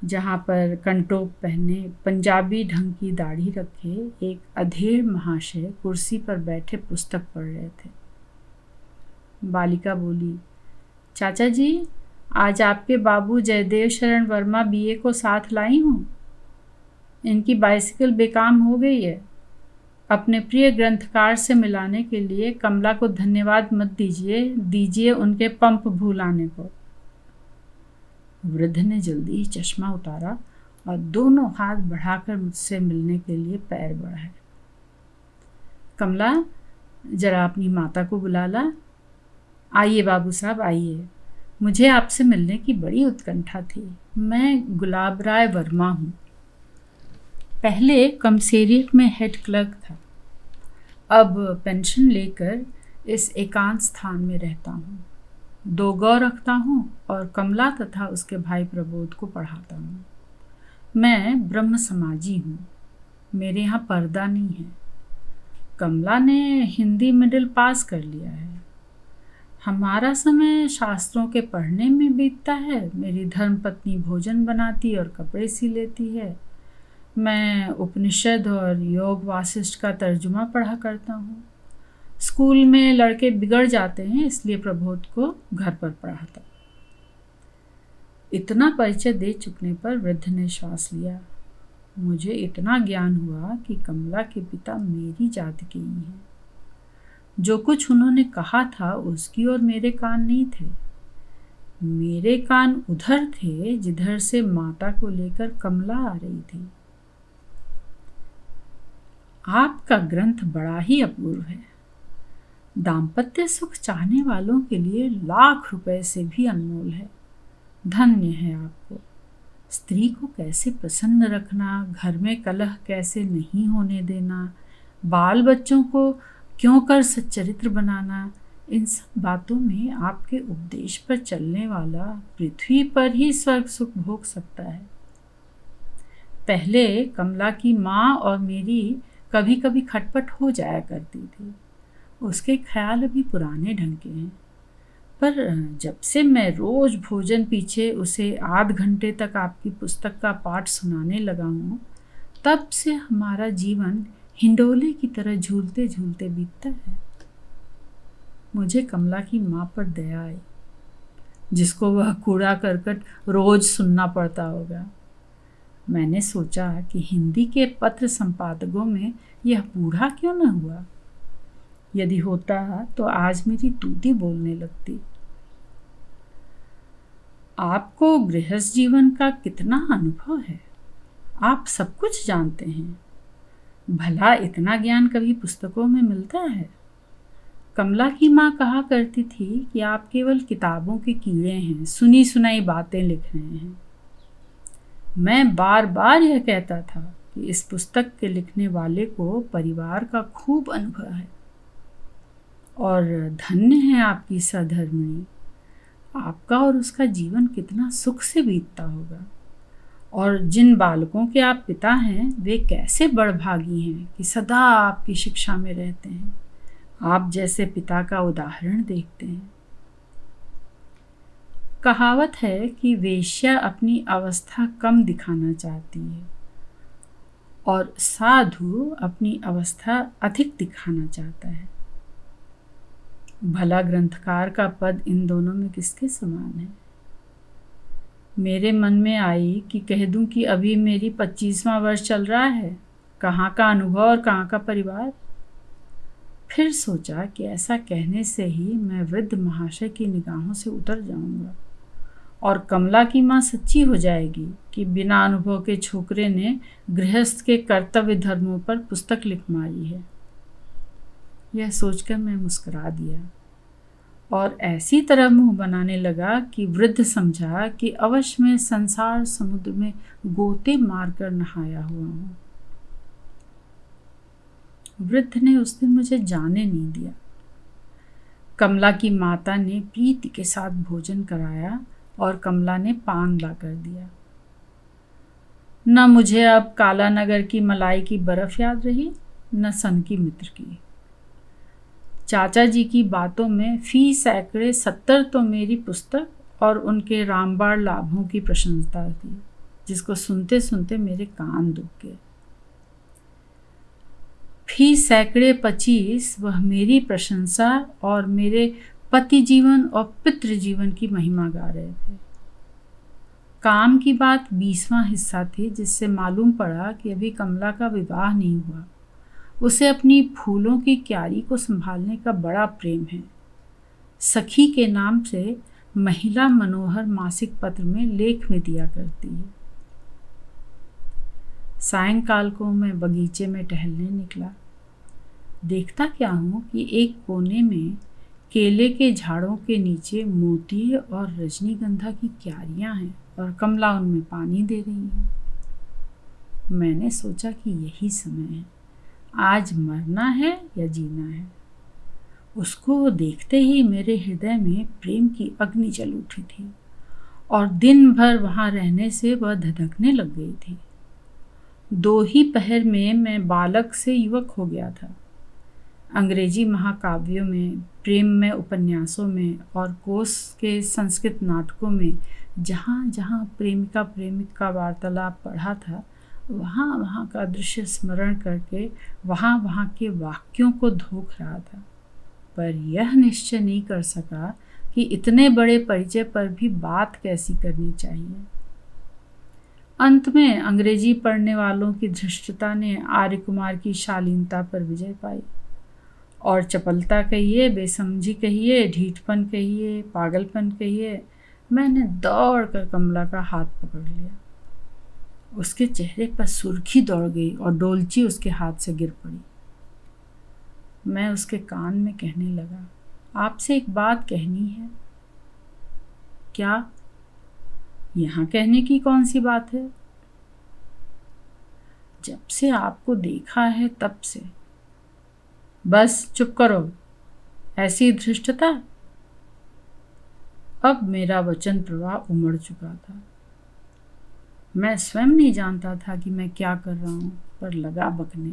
जहां पर कंटोप पहने, पंजाबी ढंग की दाढ़ी रखे एक अधेड़ महाशय कुर्सी पर बैठे पुस्तक पढ़ रहे थे। बालिका बोली, चाचा जी, आज आपके बाबू जयदेव शरण वर्मा बीए को साथ लाई हूँ। इनकी बाइसिकल बेकाम हो गई है। अपने प्रिय ग्रंथकार से मिलाने के लिए कमला को धन्यवाद मत दीजिए उनके पंप भूलाने को। वृद्ध ने जल्दी ही चश्मा उतारा और दोनों हाथ बढ़ाकर मुझसे मिलने के लिए पैर बढ़ाए। कमला, जरा अपनी माता को बुला ला। आइए बाबू साहब, आइए। मुझे आपसे मिलने की बड़ी उत्कंठा थी। मैं गुलाब राय वर्मा हूँ। पहले कमसेरियट में हेड क्लर्क था। अब पेंशन लेकर इस एकांत स्थान में रहता हूँ। 2 गौ रखता हूँ और कमला तथा उसके भाई प्रबोध को पढ़ाता हूँ। मैं ब्रह्म समाजी हूँ। मेरे यहाँ पर्दा नहीं है। कमला ने हिंदी मिडिल पास कर लिया है। हमारा समय शास्त्रों के पढ़ने में बीतता है। मेरी धर्मपत्नी भोजन बनाती और कपड़े सी लेती है। मैं उपनिषद और योग वासिष्ठ का तर्जुमा पढ़ा करता हूँ। स्कूल में लड़के बिगड़ जाते हैं, इसलिए प्रबोध को घर पर पढ़ाता। इतना परिचय दे चुकने पर वृद्ध ने श्वास लिया। मुझे इतना ज्ञान हुआ कि कमला के पिता मेरी जाति के ही हैं। जो कुछ उन्होंने कहा था उसकी ओर मेरे कान नहीं थे। मेरे कान उधर थे जिधर से माता को लेकर कमला आ रही थी। आपका ग्रंथ बड़ा ही अपूर्व है। दाम्पत्य सुख चाहने वालों के लिए लाख रुपए से भी अनमोल है। धन्य है आपको। स्त्री को कैसे प्रसन्न रखना, घर में कलह कैसे नहीं होने देना, बाल बच्चों को क्यों कर सच्चरित्र बनाना, इन सब बातों में आपके उपदेश पर चलने वाला पृथ्वी पर ही स्वर्ग सुख भोग सकता है। पहले कमला की माँ और मेरी कभी कभी खटपट हो जाया करती थी। उसके ख्याल अभी पुराने ढंग के हैं, पर जब से मैं रोज भोजन पीछे उसे आध घंटे तक आपकी पुस्तक का पाठ सुनाने लगा हूँ, तब से हमारा जीवन हिंडोले की तरह झूलते झूलते बीतता है। मुझे कमला की माँ पर दया आई, जिसको वह कूड़ा करकट रोज सुनना पड़ता होगा। मैंने सोचा कि हिंदी के पत्र संपादकों में यह बूढ़ा क्यों न हुआ। यदि होता तो आज मेरी तूती बोलने लगती। आपको गृहस्थ जीवन का कितना अनुभव है, आप सब कुछ जानते हैं। भला इतना ज्ञान कभी पुस्तकों में मिलता है? कमला की माँ कहा करती थी कि आप केवल किताबों के कीड़े हैं, सुनी सुनाई बातें लिख रहे हैं। मैं बार बार यह कहता था कि इस पुस्तक के लिखने वाले को परिवार का खूब अनुभव है और धन्य है आपकी सधर्मिणी। आपका और उसका जीवन कितना सुख से बीतता होगा। और जिन बालकों के आप पिता हैं वे कैसे बड़भागी हैं कि सदा आपकी शिक्षा में रहते हैं। आप जैसे पिता का उदाहरण देखते हैं। कहावत है कि वेश्या अपनी अवस्था कम दिखाना चाहती है और साधु अपनी अवस्था अधिक दिखाना चाहता है। भला ग्रंथकार का पद इन दोनों में किसके समान है? मेरे मन में आई कि कह दूं कि अभी मेरी 25वां वर्ष चल रहा है, कहाँ का अनुभव और कहाँ का परिवार। फिर सोचा कि ऐसा कहने से ही मैं वृद्ध महाशय की निगाहों से उतर जाऊंगा और कमला की माँ सच्ची हो जाएगी कि बिना अनुभव के छोकरे ने गृहस्थ के कर्तव्य धर्मों पर पुस्तक लिख मारी है। यह सोचकर मैं मुस्कुरा दिया और ऐसी तरह मुंह बनाने लगा कि वृद्ध समझा कि अवश्य मैं संसार समुद्र में गोते मारकर नहाया हुआ हूँ। वृद्ध ने उस दिन मुझे जाने नहीं दिया। कमला की माता ने प्रीति के साथ भोजन कराया और कमला ने पान ला कर दिया। न मुझे अब काला नगर की मलाई की बर्फ याद रही, न सन की मित्र की। चाचा जी की बातों में फी सैकड़े 70 तो मेरी पुस्तक और उनके रामबाण लाभों की प्रशंसा थी, जिसको सुनते सुनते मेरे कान दुख गए। फी सैकड़े 25 वह मेरी प्रशंसा और मेरे पति जीवन और पितृ जीवन की महिमा गा रहे थे। काम की बात 20वां हिस्सा थी, जिससे मालूम पड़ा कि अभी कमला का विवाह नहीं हुआ। उसे अपनी फूलों की क्यारी को संभालने का बड़ा प्रेम है। सखी के नाम से महिला मनोहर मासिक पत्र में लेख में दिया करती है। सायंकाल को मैं बगीचे में टहलने निकला। देखता क्या हूँ कि एक कोने में केले के झाड़ों के नीचे मोती और रजनीगंधा की क्यारियां हैं और कमला उनमें पानी दे रही है। मैंने सोचा कि यही समय है, आज मरना है या जीना है। उसको देखते ही मेरे हृदय में प्रेम की अग्नि जल उठी थी और दिन भर वहाँ रहने से वह धधकने लग गई थी। 2 ही पहर में मैं बालक से युवक हो गया था। अंग्रेजी महाकाव्यों में, प्रेम में उपन्यासों में और कोश के संस्कृत नाटकों में जहाँ जहाँ प्रेमिका प्रेमिक का वार्तालाप पढ़ा था, वहाँ वहाँ का दृश्य स्मरण करके वहाँ वहाँ के वाक्यों को धोख रहा था, पर यह निश्चय नहीं कर सका कि इतने बड़े परिचय पर भी बात कैसी करनी चाहिए। अंत में अंग्रेजी पढ़ने वालों की धृष्टता ने आर्य कुमार की शालीनता पर विजय पाई और चपलता कहिए, बेसमझी कहिए, ढीठपन कहिए, पागलपन कहिए, मैंने दौड़ कर कमला का हाथ पकड़ लिया। उसके चेहरे पर सुर्खी दौड़ गई और डोलची उसके हाथ से गिर पड़ी। मैं उसके कान में कहने लगा, आपसे एक बात कहनी है। क्या? यहाँ कहने की कौन सी बात है? जब से आपको देखा है तब से। बस चुप करो, ऐसी धृष्टता। अब मेरा वचन प्रवाह उमड़ चुका था। मैं स्वयं नहीं जानता था कि मैं क्या कर रहा हूँ, पर लगा बकने।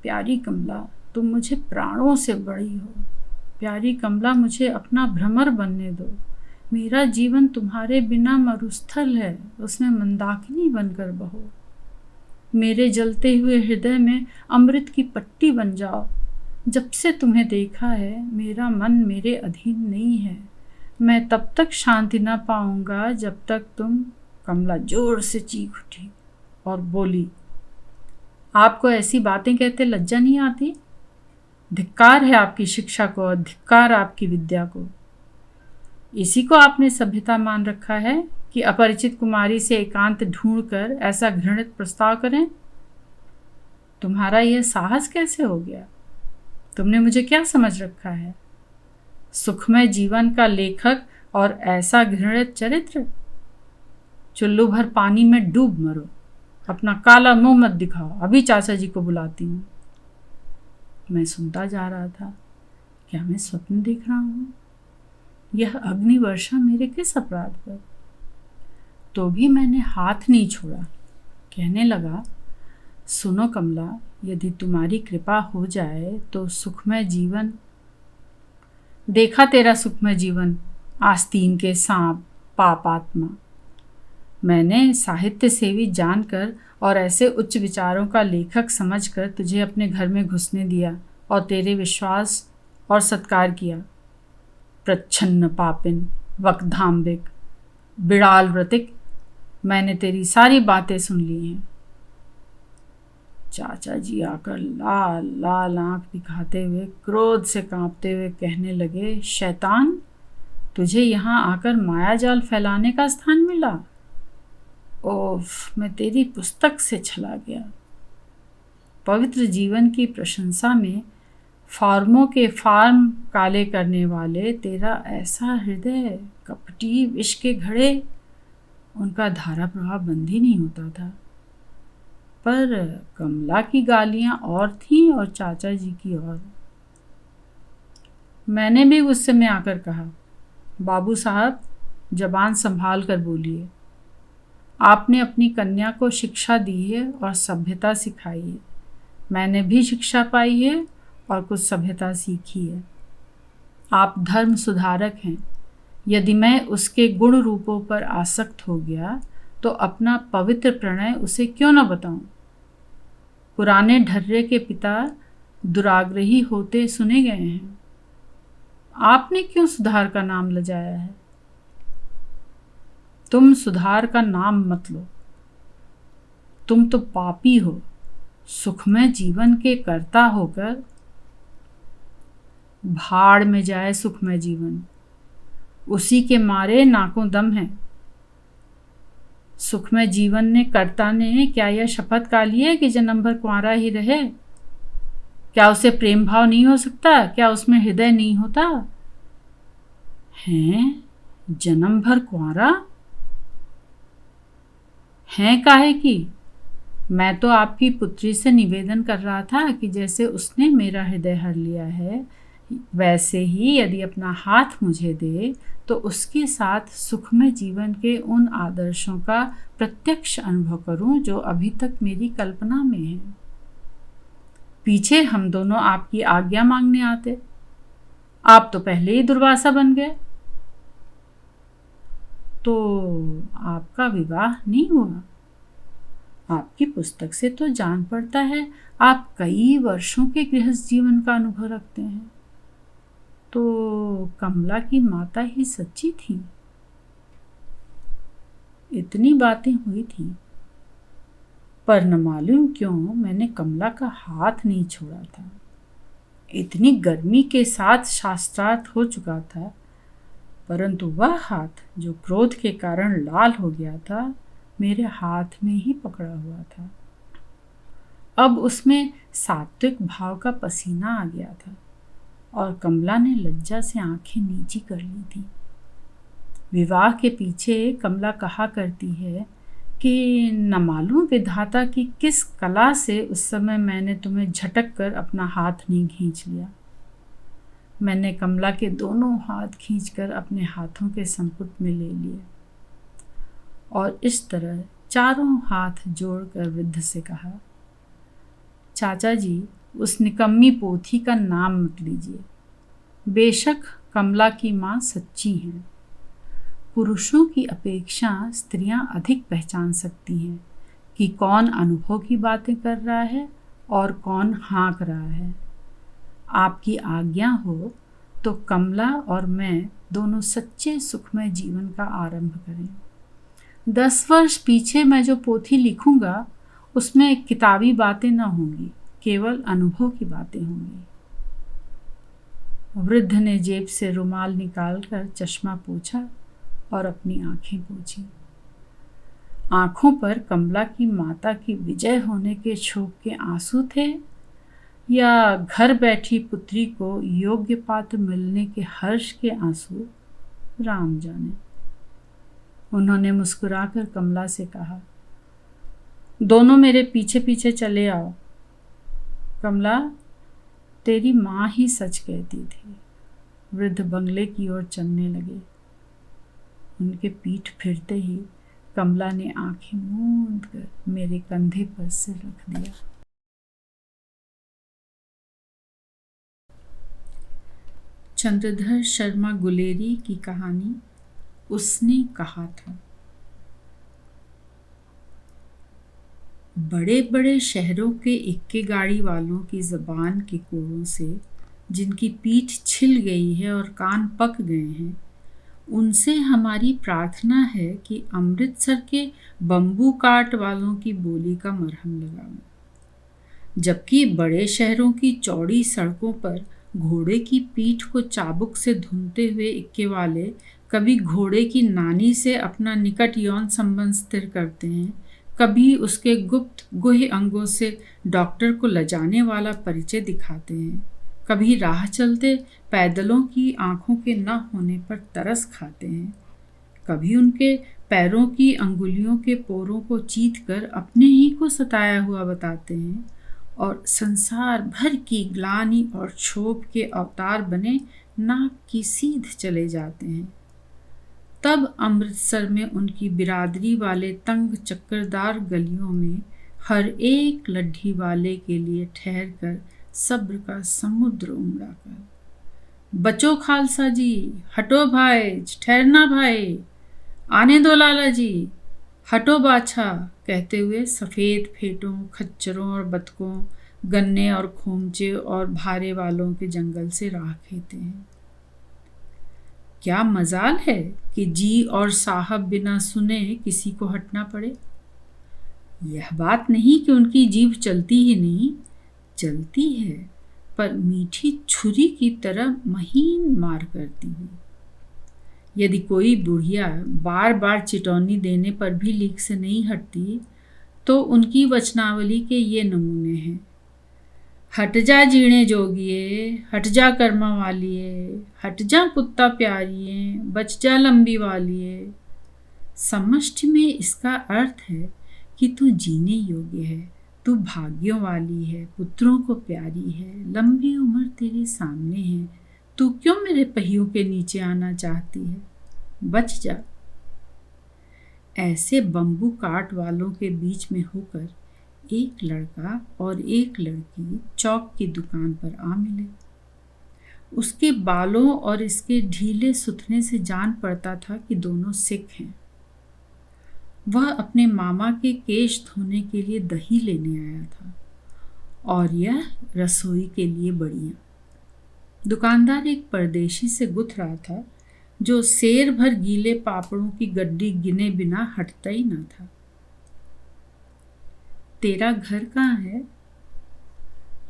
प्यारी कमला, तुम मुझे प्राणों से बड़ी हो। प्यारी कमला, मुझे अपना भ्रमर बनने दो। मेरा जीवन तुम्हारे बिना मरुस्थल है, उसमें मंदाकिनी बनकर बहो। मेरे जलते हुए हृदय में अमृत की पट्टी बन जाओ। जब से तुम्हें देखा है, मेरा मन मेरे अधीन नहीं है। मैं तब तक शांति न पाऊंगा जब तक तुम। कमला जोर से चीख उठी और बोली, आपको ऐसी बातें कहते लज्जा नहीं आती? धिक्कार है आपकी शिक्षा को और धिक्कार आपकी विद्या को। इसी को आपने सभ्यता मान रखा है कि अपरिचित कुमारी से एकांत ढूंढकर ऐसा घृणित प्रस्ताव करें? तुम्हारा यह साहस कैसे हो गया? तुमने मुझे क्या समझ रखा है? सुखमय जीवन का लेखक और ऐसा घृणित चरित्र? चुल्लू भर पानी में डूब मरो। अपना काला मुंह मत दिखाओ, अभी चाचा जी को बुलाती हूँ। मैं सुनता जा रहा था। क्या मैं स्वप्न देख रहा हूँ? यह अग्नि वर्षा मेरे किस अपराध पर? तो भी मैंने हाथ नहीं छोड़ा। कहने लगा, सुनो कमला, यदि तुम्हारी कृपा हो जाए तो सुखमय जीवन। देखा तेरा सुखमय जीवन, आस्तीन के सांप, पापात्मा। मैंने साहित्य सेवी जानकर और ऐसे उच्च विचारों का लेखक समझकर तुझे अपने घर में घुसने दिया और तेरे विश्वास और सत्कार किया। प्रच्छन्न पापिन, वक्धाम्बिक, बिड़ाल व्रतिक, मैंने तेरी सारी बातें सुन ली हैं। चाचा जी आकर लाल लाल आंख दिखाते हुए, क्रोध से कांपते हुए कहने लगे, शैतान, तुझे यहाँ आकर मायाजाल फैलाने का स्थान मिला? ओफ, मैं तेरी पुस्तक से छला गया। पवित्र जीवन की प्रशंसा में फार्मों के फार्म काले करने वाले तेरा ऐसा हृदय, कपटी विष के घड़े, उनका धारा प्रवाह बंद ही नहीं होता था। पर कमला की गालियां और थीं और चाचा जी की और। मैंने भी गुस्से में आकर कहा, बाबू साहब, जबान संभाल कर बोलिए। आपने अपनी कन्या को शिक्षा दी है और सभ्यता सिखाई है। मैंने भी शिक्षा पाई है और कुछ सभ्यता सीखी है। आप धर्म सुधारक हैं। यदि मैं उसके गुण रूपों पर आसक्त हो गया तो अपना पवित्र प्रणय उसे क्यों न बताऊं? पुराने ढर्रे के पिता दुराग्रही होते सुने गए हैं। आपने क्यों सुधार का नाम लजाया है? तुम सुधार का नाम मत लो। तुम तो पापी हो। सुखमय जीवन के कर्ता होकर भाड़ में जाए सुखमय जीवन, उसी के मारे नाकों दम है। सुखमय जीवन ने, कर्ता ने क्या यह शपथ का ली है कि जन्म भर कुंवारा ही रहे? क्या उसे प्रेम भाव नहीं हो सकता? क्या उसमें हृदय नहीं होता? हैं? जन्म भर कुंवारा हैं काहे की? मैं तो आपकी पुत्री से निवेदन कर रहा था कि जैसे उसने मेरा हृदय हर लिया है, वैसे ही यदि अपना हाथ मुझे दे तो उसके साथ सुखमय जीवन के उन आदर्शों का प्रत्यक्ष अनुभव करूं जो अभी तक मेरी कल्पना में है। पीछे हम दोनों आपकी आज्ञा मांगने आते। आप तो पहले ही दुर्वासा बन गए। तो आपका विवाह नहीं हुआ? आपकी पुस्तक से तो जान पड़ता है आप कई वर्षों के गृहस्थ जीवन का अनुभव रखते हैं। तो कमला की माता ही सच्ची थी। इतनी बातें हुई थी, पर न मालूम क्यों मैंने कमला का हाथ नहीं छोड़ा था। इतनी गर्मी के साथ शास्त्रार्थ हो चुका था, परंतु वह हाथ जो क्रोध के कारण लाल हो गया था मेरे हाथ में ही पकड़ा हुआ था। अब उसमें सात्विक भाव का पसीना आ गया था और कमला ने लज्जा से आंखें नीची कर ली थी। विवाह के पीछे कमला कहा करती है कि न मालूम विधाता की किस कला से उस समय मैंने तुम्हें झटक कर अपना हाथ नहीं खींच लिया। मैंने कमला के दोनों हाथ खींचकर अपने हाथों के संपुट में ले लिए और इस तरह चारों हाथ जोड़कर वृद्ध से कहा, चाचा जी, उस निकम्मी पोथी का नाम मत लीजिए। बेशक कमला की माँ सच्ची हैं। पुरुषों की अपेक्षा स्त्रियां अधिक पहचान सकती हैं कि कौन अनुभव की बातें कर रहा है और कौन हाँक रहा है। आपकी आज्ञा हो तो कमला और मैं दोनों सच्चे सुखमय जीवन का आरंभ करें। 10 वर्ष पीछे मैं जो पोथी लिखूंगा उसमें किताबी बातें न होंगी, केवल अनुभव की बातें होंगी। वृद्ध ने जेब से रुमाल निकालकर चश्मा पोंछा और अपनी आंखें पोंछी। आंखों पर कमला की माता की विजय होने के शोक के आंसू थे या घर बैठी पुत्री को योग्य पात्र मिलने के हर्ष के आंसू, राम जाने। उन्होंने मुस्कुराकर कमला से कहा, दोनों मेरे पीछे पीछे चले आओ। कमला, तेरी माँ ही सच कहती थी। वृद्ध बंगले की ओर चलने लगे। उनके पीठ फिरते ही कमला ने आंखें मूंद कर मेरे कंधे पर सिर रख दिया। चंद्रधर शर्मा गुलेरी की कहानी उसने कहा था। बड़े बड़े शहरों के इक्के गाड़ी वालों की ज़बान के कोड़ों से जिनकी पीठ छिल गई है और कान पक गए हैं, उनसे हमारी प्रार्थना है कि अमृतसर के बम्बू काट वालों की बोली का मरहम लगाओ। जबकि बड़े शहरों की चौड़ी सड़कों पर घोड़े की पीठ को चाबुक से धुनते हुए इक्के वाले कभी घोड़े की नानी से अपना निकट यौन संबंध स्थिर करते हैं, कभी उसके गुप्त गुह्य अंगों से डॉक्टर को लजाने वाला परिचय दिखाते हैं, कभी राह चलते पैदलों की आंखों के न होने पर तरस खाते हैं, कभी उनके पैरों की अंगुलियों के पोरों को चीथकर अपने ही को सताया हुआ बताते हैं और संसार भर की ग्लानि और क्षोभ के अवतार बने नाक की सीध चले जाते हैं। तब अमृतसर में उनकी बिरादरी वाले तंग चक्करदार गलियों में हर एक लड्ढी वाले के लिए ठहर कर सब्र का समुद्र उमड़ा कर, बचो खालसा जी, हटो भाई, ठहरना भाई, आने दो लाला जी, हटो बाछा, कहते हुए सफ़ेद फेटों, खच्चरों और बतकों, गन्ने और खोमचे और भारे वालों के जंगल से राह खेते हैं। क्या मजाल है कि जी और साहब बिना सुने किसी को हटना पड़े। यह बात नहीं कि उनकी जीभ चलती ही नहीं, चलती है, पर मीठी छुरी की तरह महीन मार करती है। यदि कोई बुढ़िया बार बार चिटौनी देने पर भी लीक से नहीं हटती, तो उनकी वचनावली के ये नमूने हैं। हट जा जीणे जोगिए, हट जा कर्मा वालिए, हट जा पुत्ता प्यारिए, बच जा लंबी वालिए। समष्टि में इसका अर्थ है कि तू जीने योग्य है, तू भाग्यों वाली है, पुत्रों को प्यारी है, लंबी उम्र तेरे सामने है, तू क्यों मेरे पहियों के नीचे आना चाहती है, बच जा। ऐसे बम्बू काट वालों के बीच में होकर एक लड़का और एक लड़की चौक की दुकान पर आ मिले। उसके बालों और इसके ढीले सुथने से जान पड़ता था कि दोनों सिख हैं। वह अपने मामा के केश धोने के लिए दही लेने आया था और यह रसोई के लिए बड़ियाँ। दुकानदार एक परदेशी से गुथ रहा था जो सेर भर गीले पापड़ों की गड्डी गिने बिना हटता ही न था। तेरा घर कहाँ है?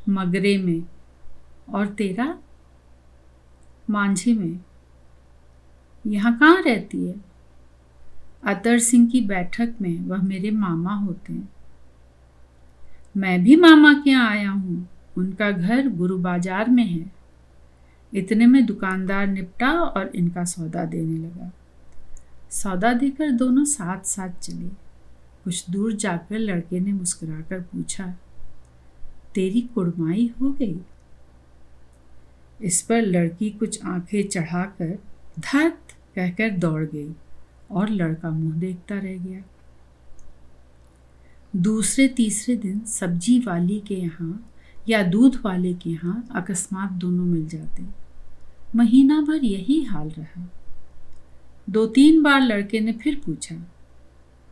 मगरे में, और तेरा? मांझी में। यहाँ कहाँ रहती है? अतर सिंह की बैठक में, वह मेरे मामा होते हैं। मैं भी मामा के यहाँ आया हूँ, उनका घर गुरु बाजार में है। इतने में दुकानदार निपटा और इनका सौदा देने लगा। सौदा देकर दोनों साथ साथ चले। कुछ दूर जाकर लड़के ने मुस्कुराकर पूछा, तेरी कुड़माई हो गई? इस पर लड़की कुछ आंखें चढ़ाकर धत कहकर दौड़ गई और लड़का मुंह देखता रह गया। दूसरे तीसरे दिन सब्जी वाली के यहाँ या दूध वाले के यहाँ अकस्मात दोनों मिल जाते। महीना भर यही हाल रहा। 2-3 बार लड़के ने फिर पूछा,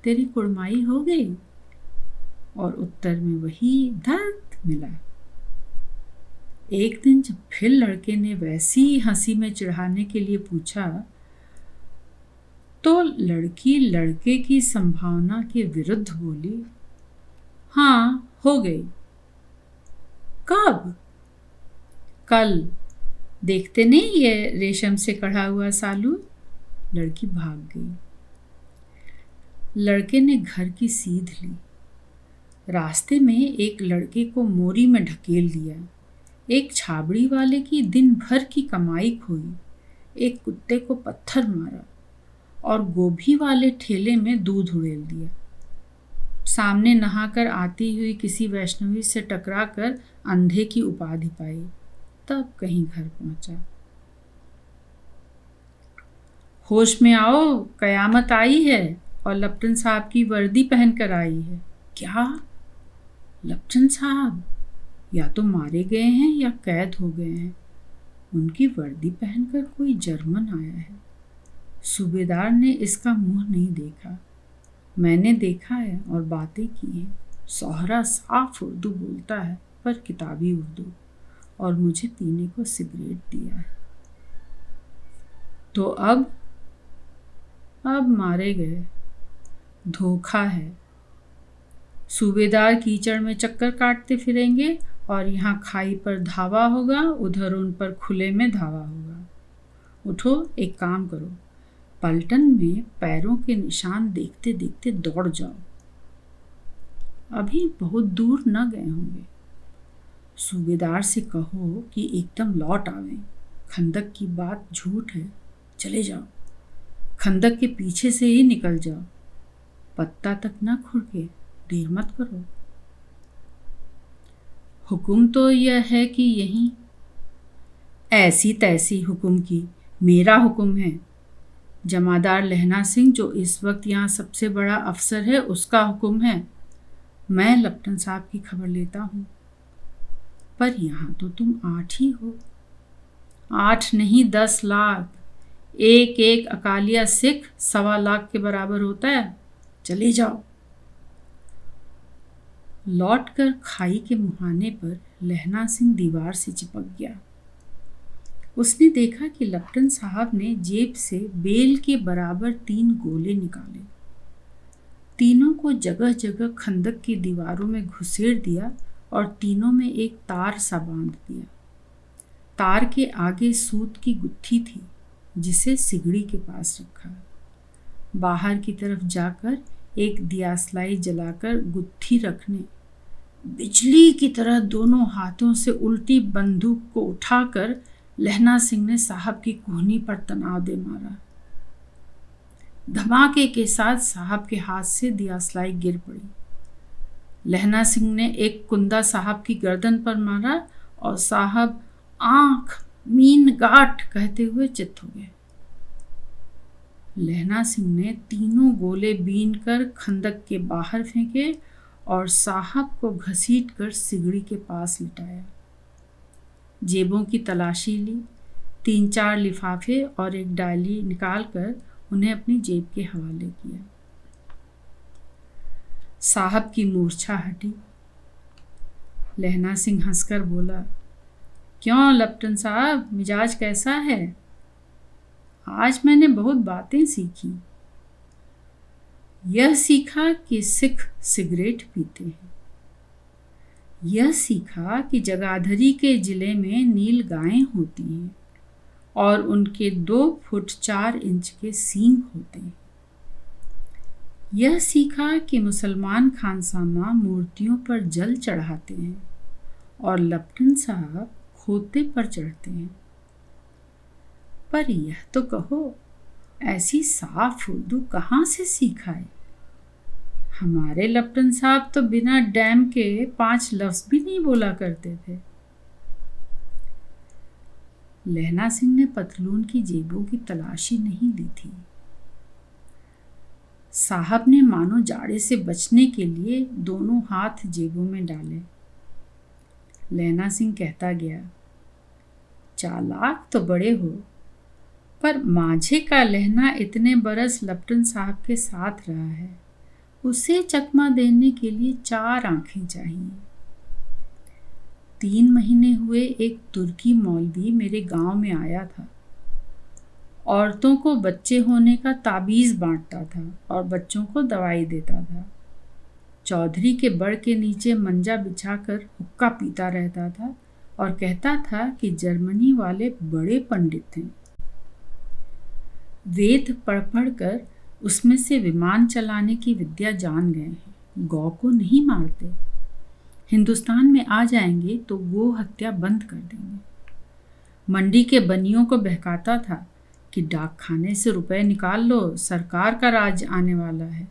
तेरी कुड़माई हो गई? और उत्तर में वही धत मिला। एक दिन जब फिर लड़के ने वैसी ही हंसी में चिढ़ाने के लिए पूछा, तो लड़की लड़के की संभावना के विरुद्ध बोली, हाँ हो गई। कब? कल। देखते नहीं ये रेशम से कढ़ा हुआ सालू? लड़की भाग गई। लड़के ने घर की सीध ली। रास्ते में एक लड़के को मोरी में ढकेल दिया। एक छाबड़ी वाले की दिन भर की कमाई खोई। एक कुत्ते को पत्थर मारा और गोभी वाले ठेले में दूध उड़ेल दिया। सामने नहाकर आती हुई किसी वैष्णवी से टकराकर अंधे की उपाधि पाई। तब कहीं घर पहुंचा। होश में आओ, कयामत आई है और लप्टन साहब की वर्दी पहनकर आई है। क्या? लप्टन साहब या तो मारे गए हैं या कैद हो गए हैं। उनकी वर्दी पहनकर कोई जर्मन आया है। सूबेदार ने इसका मुंह नहीं देखा। मैंने देखा है और बातें की हैं। सोहरा साफ उर्दू बोलता है, पर किताबी उर्दू, और मुझे पीने को सिगरेट दिया है। तो अब मारे गए। धोखा है। सूबेदार कीचड़ में चक्कर काटते फिरेंगे और यहाँ खाई पर धावा होगा, उधर उन पर खुले में धावा होगा। उठो, एक काम करो, पलटन में पैरों के निशान देखते देखते दौड़ जाओ। अभी बहुत दूर न गए होंगे। सूबेदार से कहो कि एकदम लौट आवे। खंदक की बात झूठ है। चले जाओ, खंदक के पीछे से ही निकल जाओ। पत्ता तक न खुरके, देर मत करो। हुक्म तो यह है कि यहीं। ऐसी तैसी हुक्म की, मेरा हुक्म है। जमादार लहना सिंह जो इस वक्त यहाँ सबसे बड़ा अफसर है, उसका हुक्म है। मैं लप्टन साहब की खबर लेता हूँ। पर यहाँ तो तुम 8 ही हो। 8 नहीं, 10 लाख। एक एक अकालिया सिख 1.25 लाख के बराबर होता है। चले जाओ। लौटकर खाई के मुहाने पर लहना सिंह दीवार से चिपक गया। उसने देखा कि लप्टन साहब ने जेब से बेल के बराबर 3 गोले निकाले। तीनों को जगह जगह खंदक की दीवारों में घुसेड़ दिया और तीनों में एक तार सा बांध दिया। तार के आगे सूत की गुत्थी थी, जिसे सिगड़ी के पास रखा। बाहर की तरफ जाकर एक दियासलाई जलाकर गुत्थी रखने, बिजली की तरह दोनों हाथों से उल्टी बंदूक को उठाकर लहना सिंह ने साहब की कोहनी पर तनाव दे मारा। धमाके के साथ साहब के हाथ से दियासलाई गिर पड़ी। लहना सिंह ने एक कुंदा साहब की गर्दन पर मारा और साहब आंख मीन गाठ कहते हुए चित हो गए। लहना सिंह ने तीनों गोले बीन कर खंदक के बाहर फेंके और साहब को घसीट कर सिगड़ी के पास लिटाया। जेबों की तलाशी ली। 3-4 लिफाफे और एक डायली निकालकर उन्हें अपनी जेब के हवाले किया। साहब की मूर्छा हटी। लहना सिंह हंसकर बोला, क्यों लप्टन साहब, मिजाज कैसा है? आज मैंने बहुत बातें सीखी। यह सीखा कि सिख सिगरेट पीते हैं। यह सीखा कि जगाधरी के जिले में नील गायें होती हैं और उनके 2 फुट 4 इंच के सींग होते हैं। यह सीखा कि मुसलमान खानसामा मूर्तियों पर जल चढ़ाते हैं और लपटन साहब खोते पर चढ़ते हैं। पर यह तो कहो, ऐसी साफ उर्दू कहाँ से सीखा है? हमारे लपटन साहब तो बिना डैम के 5 लफ्ज भी नहीं बोला करते थे। लहना सिंह ने पतलून की जेबों की तलाशी नहीं ली थी। साहब ने मानो जाड़े से बचने के लिए दोनों हाथ जेबों में डाले। लहना सिंह कहता गया, चालाक तो बड़े हो, पर माझे का लहना इतने बरस लपटन साहब के साथ रहा है, उसे चकमा देने के लिए 4 आंखें चाहिए। 3 महीने हुए एक तुर्की मौलवी मेरे गांव में आया था। औरतों को बच्चे होने का ताबीज़ बांटता था और बच्चों को दवाई देता था। चौधरी के बड़ के नीचे मंजा बिछाकर हुक्का पीता रहता था और कहता था कि जर्मनी वाले बड़े पंडित हैं। वेद पढ़ पढ़ कर उसमें से विमान चलाने की विद्या जान गए हैं। गौ को नहीं मारते। हिंदुस्तान में आ जाएंगे तो गो हत्या बंद कर देंगे। मंडी के बनियों को बहकाता था कि डाक खाने से रुपए निकाल लो, सरकार का राज आने वाला है।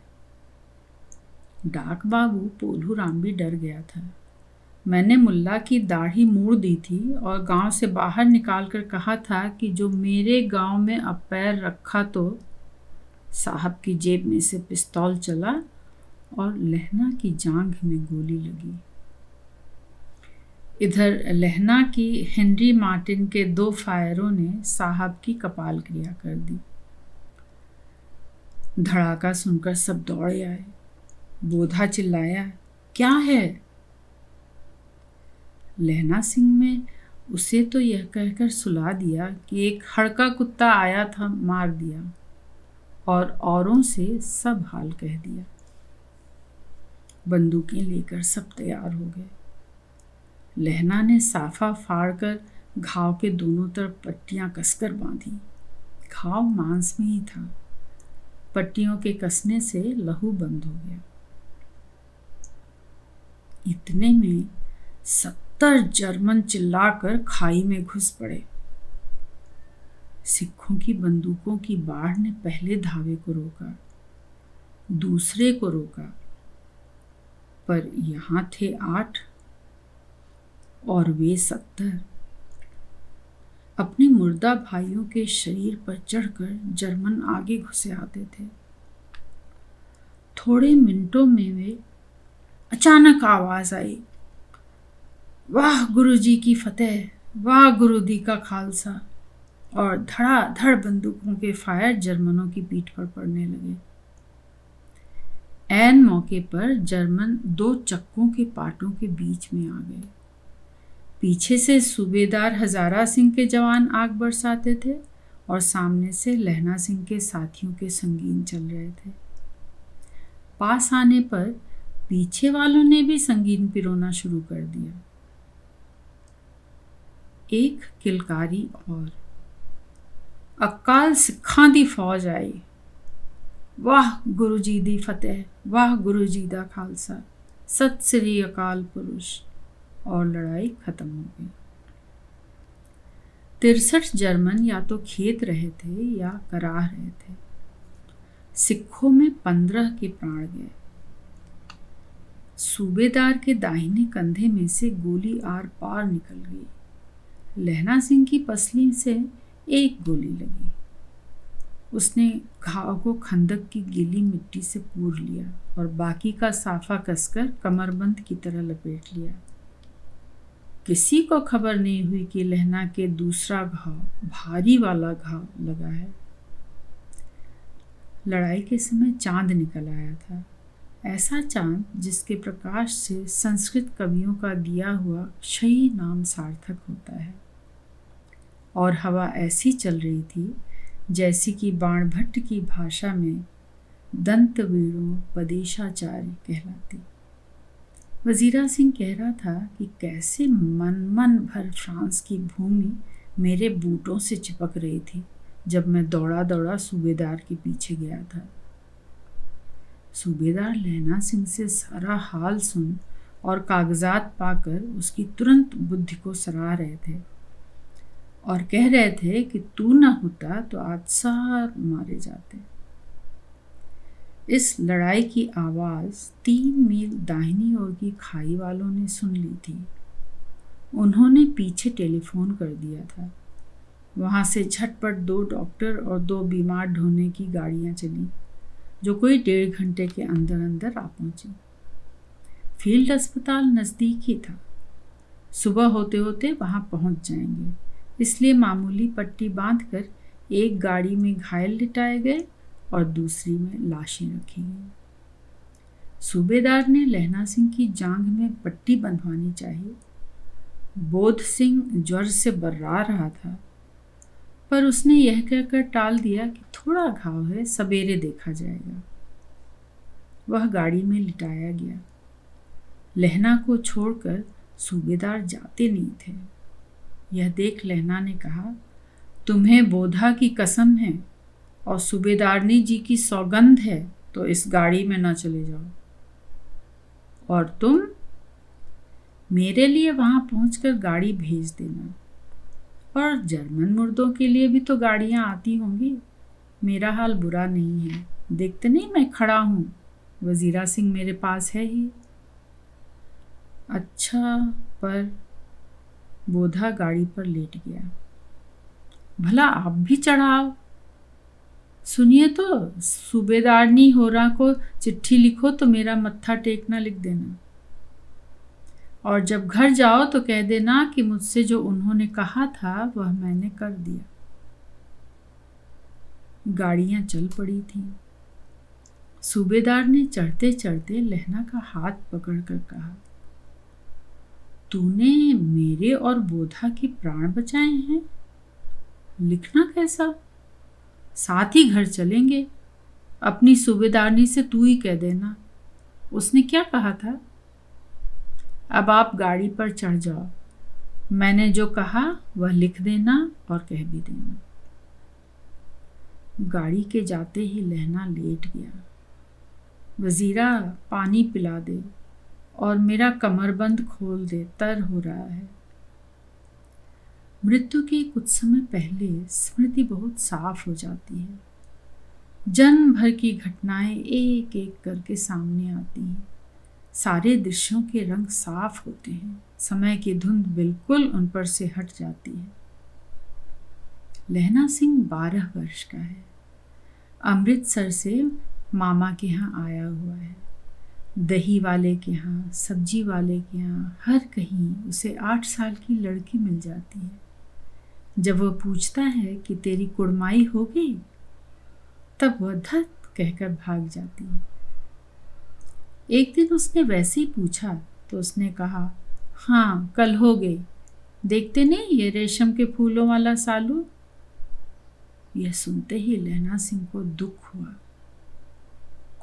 डाक बाबू पोलू राम भी डर गया था। मैंने मुल्ला की दाढ़ी मोड़ दी थी और गांव से बाहर निकालकर कहा था कि जो मेरे गांव में अब पैर रखा तो। साहब की जेब में से पिस्तौल चला और लहना की जांघ में गोली लगी। इधर लहना की हेनरी मार्टिन के 2 फायरों ने साहब की कपाल क्रिया कर दी। धड़ाका सुनकर सब दौड़े आए। बोधा चिल्लाया, क्या है? लहना सिंह में उसे तो यह कहकर सुला दिया कि एक हड़का कुत्ता आया था, मार दिया, और औरों से सब हाल कह दिया। बंदूकें लेकर सब तैयार हो गए। लहना ने साफा फाड़कर घाव के दोनों तरफ पट्टियां कसकर बांधी। घाव मांस में ही था। पट्टियों के कसने से लहू बंद हो गया। इतने में 70 जर्मन चिल्लाकर खाई में घुस पड़े। सिखों की बंदूकों की बाढ़ ने पहले धावे को रोका, दूसरे को रोका, पर यहां थे 8 और वे 70। अपने मुर्दा भाइयों के शरीर पर चढ़कर जर्मन आगे घुसे आते थे। थोड़े मिनटों में वे अचानक आवाज आई, वाह गुरुजी की फतेह, वाह गुरुजी का खालसा, और धड़ाधड़ बंदूकों के फायर जर्मनों की पीठ पर पड़ने लगे। ऐन मौके पर जर्मन 2 चक्कों के पाटों के बीच में आ गए। पीछे से सूबेदार हजारा सिंह के जवान आग बरसाते थे और सामने से लहना सिंह के साथियों के संगीन चल रहे थे। पास आने पर पीछे वालों ने भी संगीन पिरोना शुरू कर दिया। एक किलकारी और, अकाल सिखां दी फौज आई, वाह गुरुजी दी फतेह, वाह गुरुजी दा खालसा, सत श्री अकाल पुरुष, और लड़ाई खत्म हो गई। 63 जर्मन या तो खेत रहे थे या कराह रहे थे। सिखों में 15 के प्राण गए। सूबेदार के दाहिने कंधे में से गोली आर पार निकल गई। लहना सिंह की पसली से एक गोली लगी। उसने घाव को खंदक की गीली मिट्टी से पूर लिया और बाकी का साफा कसकर कमरबंद की तरह लपेट लिया। किसी को खबर नहीं हुई कि लहना के दूसरा घाव, भारी वाला घाव लगा है। लड़ाई के समय चांद निकल आया था, ऐसा चांद जिसके प्रकाश से संस्कृत कवियों का दिया हुआ क्षयी नाम सार्थक होता है। और हवा ऐसी चल रही थी जैसी कि बाणभट्ट की भाषा में दंत वीणों पदेशाचार्य कहलाती। वजीरा सिंह कह रहा था कि कैसे मन भर फ्रांस की भूमि मेरे बूटों से चिपक रही थी जब मैं दौड़ा दौड़ा सूबेदार के पीछे गया था। सूबेदार लहना सिंह से सारा हाल सुन और कागजात पाकर उसकी तुरंत बुद्धि को सराह रहे थे और कह रहे थे कि तू न होता तो आज सब मारे जाते। इस लड़ाई की आवाज़ 3 मील दाहिनी ओर की खाई वालों ने सुन ली थी। उन्होंने पीछे टेलीफोन कर दिया था। वहाँ से झटपट 2 डॉक्टर और 2 बीमार ढोने की गाड़ियाँ चली, जो कोई 1.5 घंटे के अंदर अंदर आ पहुँची। फील्ड अस्पताल नज़दीक ही था। सुबह होते होते वहाँ पहुँच जाएंगे, इसलिए मामूली पट्टी बांधकर एक गाड़ी में घायल लिटाए गए और दूसरी में लाशें रखी गई। सूबेदार ने लहना सिंह की जांघ में पट्टी बंधवानी चाहिए। बोध सिंह ज्वर से बर्रा रहा था, पर उसने यह कहकर टाल दिया कि थोड़ा घाव है, सवेरे देखा जाएगा। वह गाड़ी में लिटाया गया। लहना को छोड़कर सूबेदार जाते नहीं थे। यह देख लहना ने कहा, तुम्हें बोधा की कसम है और सूबेदारनी जी की सौगंध है तो इस गाड़ी में न चले जाओ। और तुम मेरे लिए वहां पहुंचकर गाड़ी भेज देना, और जर्मन मुर्दों के लिए भी तो गाड़ियां आती होंगी। मेरा हाल बुरा नहीं है, देखते नहीं मैं खड़ा हूं, वजीरा सिंह मेरे पास है ही। अच्छा, पर बोधा गाड़ी पर लेट गया। भला आप भी चढ़ाओ। सुनिए तो, सूबेदारनी होरा को चिट्ठी लिखो तो मेरा मत्था टेकना लिख देना, और जब घर जाओ तो कह देना कि मुझसे जो उन्होंने कहा था वह मैंने कर दिया। गाड़ियां चल पड़ी थीं। सूबेदार ने चढ़ते चढ़ते लहना का हाथ पकड़कर कहा, तूने मेरे और बोधा के प्राण बचाए हैं। लिखना कैसा? साथ ही घर चलेंगे। अपनी सूबेदारनी से तू ही कह देना, उसने क्या कहा था। अब आप गाड़ी पर चढ़ जाओ। मैंने जो कहा वह लिख देना और कह भी देना। गाड़ी के जाते ही लहना लेट गया। वजीरा, पानी पिला दे और मेरा कमरबंद खोल दे, तर हो रहा है। मृत्यु के कुछ समय पहले स्मृति बहुत साफ हो जाती है। जन्म भर की घटनाएं एक एक करके सामने आती हैं। सारे दृश्यों के रंग साफ होते हैं। समय की धुंध बिल्कुल उन पर से हट जाती है। लहना सिंह 12 वर्ष का है। अमृतसर से मामा के यहाँ आया हुआ है। दही वाले के यहाँ, सब्जी वाले के यहाँ, हर कहीं उसे 8 साल की लड़की मिल जाती है। जब वह पूछता है कि तेरी कुड़माई हो गई, तब वह धत कहकर भाग जाती है। एक दिन उसने वैसे ही पूछा तो उसने कहा, हाँ कल हो गई। देखते नहीं ये रेशम के फूलों वाला सालू। यह सुनते ही लहना सिंह को दुख हुआ,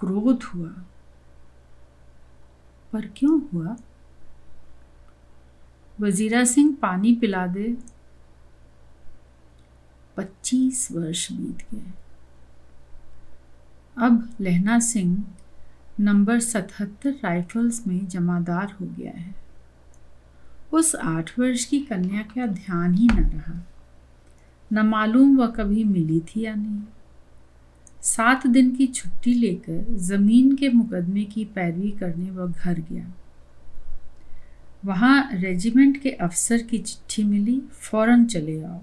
क्रोध हुआ। पर क्यों हुआ? वजीरा सिंह, पानी पिला दे। 25 वर्ष बीत गए। अब लहना सिंह नंबर 77 राइफल्स में जमादार हो गया है। उस 8 वर्ष की कन्या का ध्यान ही न रहा। न मालूम वह कभी मिली थी या नहीं। 7 दिन की छुट्टी लेकर जमीन के मुकदमे की पैरवी करने वह घर गया। वहां रेजिमेंट के अफसर की चिट्ठी मिली, फौरन चले आओ।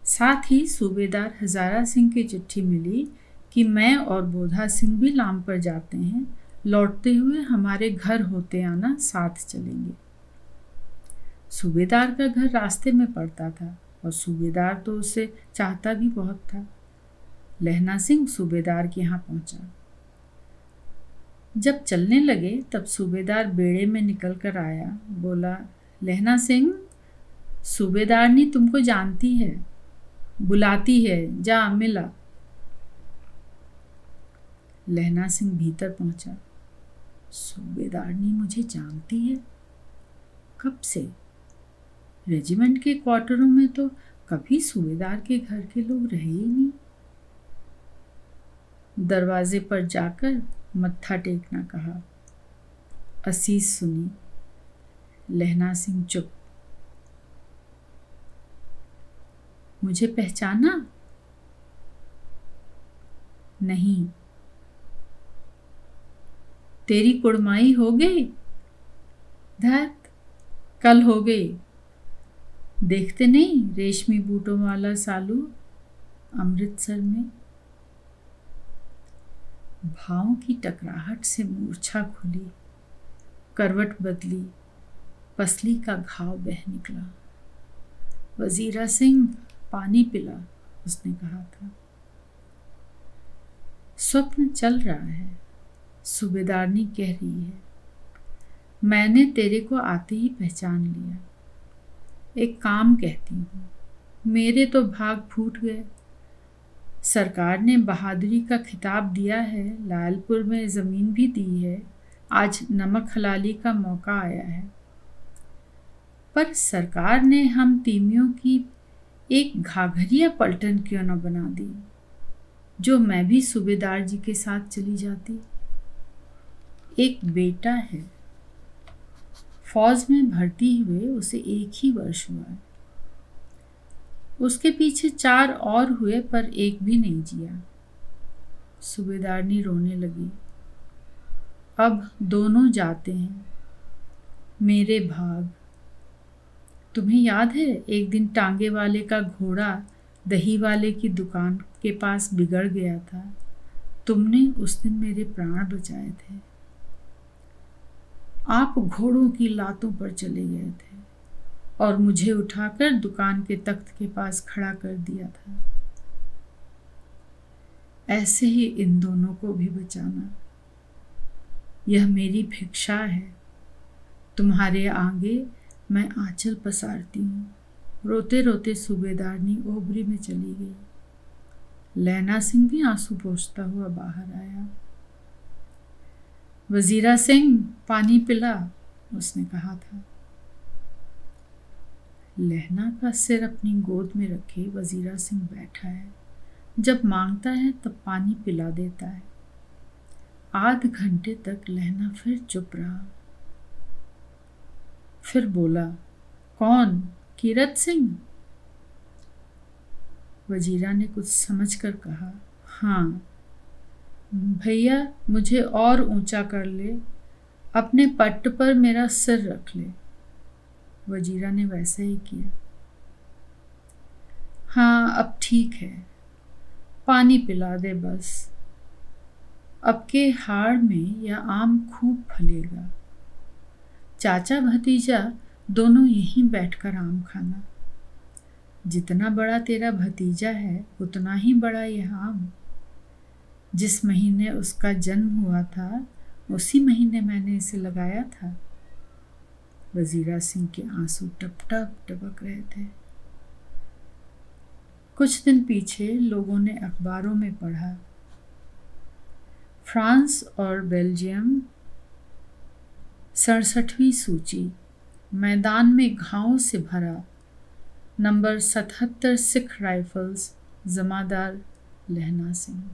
साथ ही सूबेदार हजारा सिंह की चिट्ठी मिली कि मैं और बोधा सिंह भी लाम पर जाते हैं, लौटते हुए हमारे घर होते आना, साथ चलेंगे। सूबेदार का घर रास्ते में पड़ता था और सूबेदार तो उसे चाहता भी बहुत था। लहना सिंह सूबेदार के यहाँ पहुंचा। जब चलने लगे तब सूबेदार बेड़े में निकल कर आया। बोला, लहना सिंह, सूबेदारनी तुमको जानती है, बुलाती है, जा मिला। लहना सिंह भीतर पहुंचा। सूबेदारनी मुझे जानती है? कब से? रेजिमेंट के क्वार्टरों में तो कभी सूबेदार के घर के लोग रहे ही नहीं। दरवाजे पर जाकर मत्था टेकना कहा। असीस सुनी। लहना सिंह चुप। मुझे पहचाना? नहीं। तेरी कुड़माई हो गई? धत, कल हो गई। देखते नहीं रेशमी बूटों वाला सालू अमृतसर में? भावों की टकराहट से मूर्छा खुली, करवट बदली, पसली का घाव बह निकला। वजीरा सिंह, पानी पिला, उसने कहा था। स्वप्न चल रहा है, सूबेदारनी कह रही है। मैंने तेरे को आते ही पहचान लिया। एक काम कहती हूँ, मेरे तो भाग फूट गए। सरकार ने बहादुरी का खिताब दिया है, लालपुर में ज़मीन भी दी है, आज नमक हलाली का मौका आया है। पर सरकार ने हम तीमियों की एक घाघरिया पलटन क्यों न बना दी, जो मैं भी सूबेदार जी के साथ चली जाती। एक बेटा है, फौज में भर्ती हुए उसे 1 ही वर्ष हुआ है। उसके पीछे 4 और हुए पर एक भी नहीं जिया। सूबेदारनी रोने लगी। अब दोनों जाते हैं, मेरे भाग। तुम्हें याद है एक दिन टांगे वाले का घोड़ा दही वाले की दुकान के पास बिगड़ गया था? तुमने उस दिन मेरे प्राण बचाए थे। आप घोड़ों की लातों पर चले गए थे और मुझे उठाकर दुकान के तख्त के पास खड़ा कर दिया था। ऐसे ही इन दोनों को भी बचाना, यह मेरी भिक्षा है। तुम्हारे आगे मैं आंचल पसारती हूँ। रोते रोते सूबेदारनी ओबरी में चली गई। लहना सिंह भी आंसू पोंछता हुआ बाहर आया। वजीरा सिंह, पानी पिला, उसने कहा था। लहना का सिर अपनी गोद में रखे वजीरा सिंह बैठा है। जब मांगता है तब पानी पिला देता है। आध घंटे तक लहना फिर चुप रहा। फिर बोला, कौन? कीरत सिंह? वजीरा ने कुछ समझकर कहा, हाँ। भैया, मुझे और ऊंचा कर ले, अपने पट्ट पर मेरा सिर रख ले। वजीरा ने वैसा ही किया। हाँ, अब ठीक है, पानी पिला दे बस। अब के हाड़ में यह आम खूब फलेगा। चाचा भतीजा दोनों यहीं बैठकर आम खाना। जितना बड़ा तेरा भतीजा है उतना ही बड़ा यह आम। जिस महीने उसका जन्म हुआ था उसी महीने मैंने इसे लगाया था। वजीरा सिंह के आंसू टप टप टपक रहे थे। कुछ दिन पीछे लोगों ने अखबारों में पढ़ा, फ्रांस और बेल्जियम 67वीं सूची, मैदान में घावों से भरा, नंबर 77 सिख राइफल्स, जमादार लहना सिंह।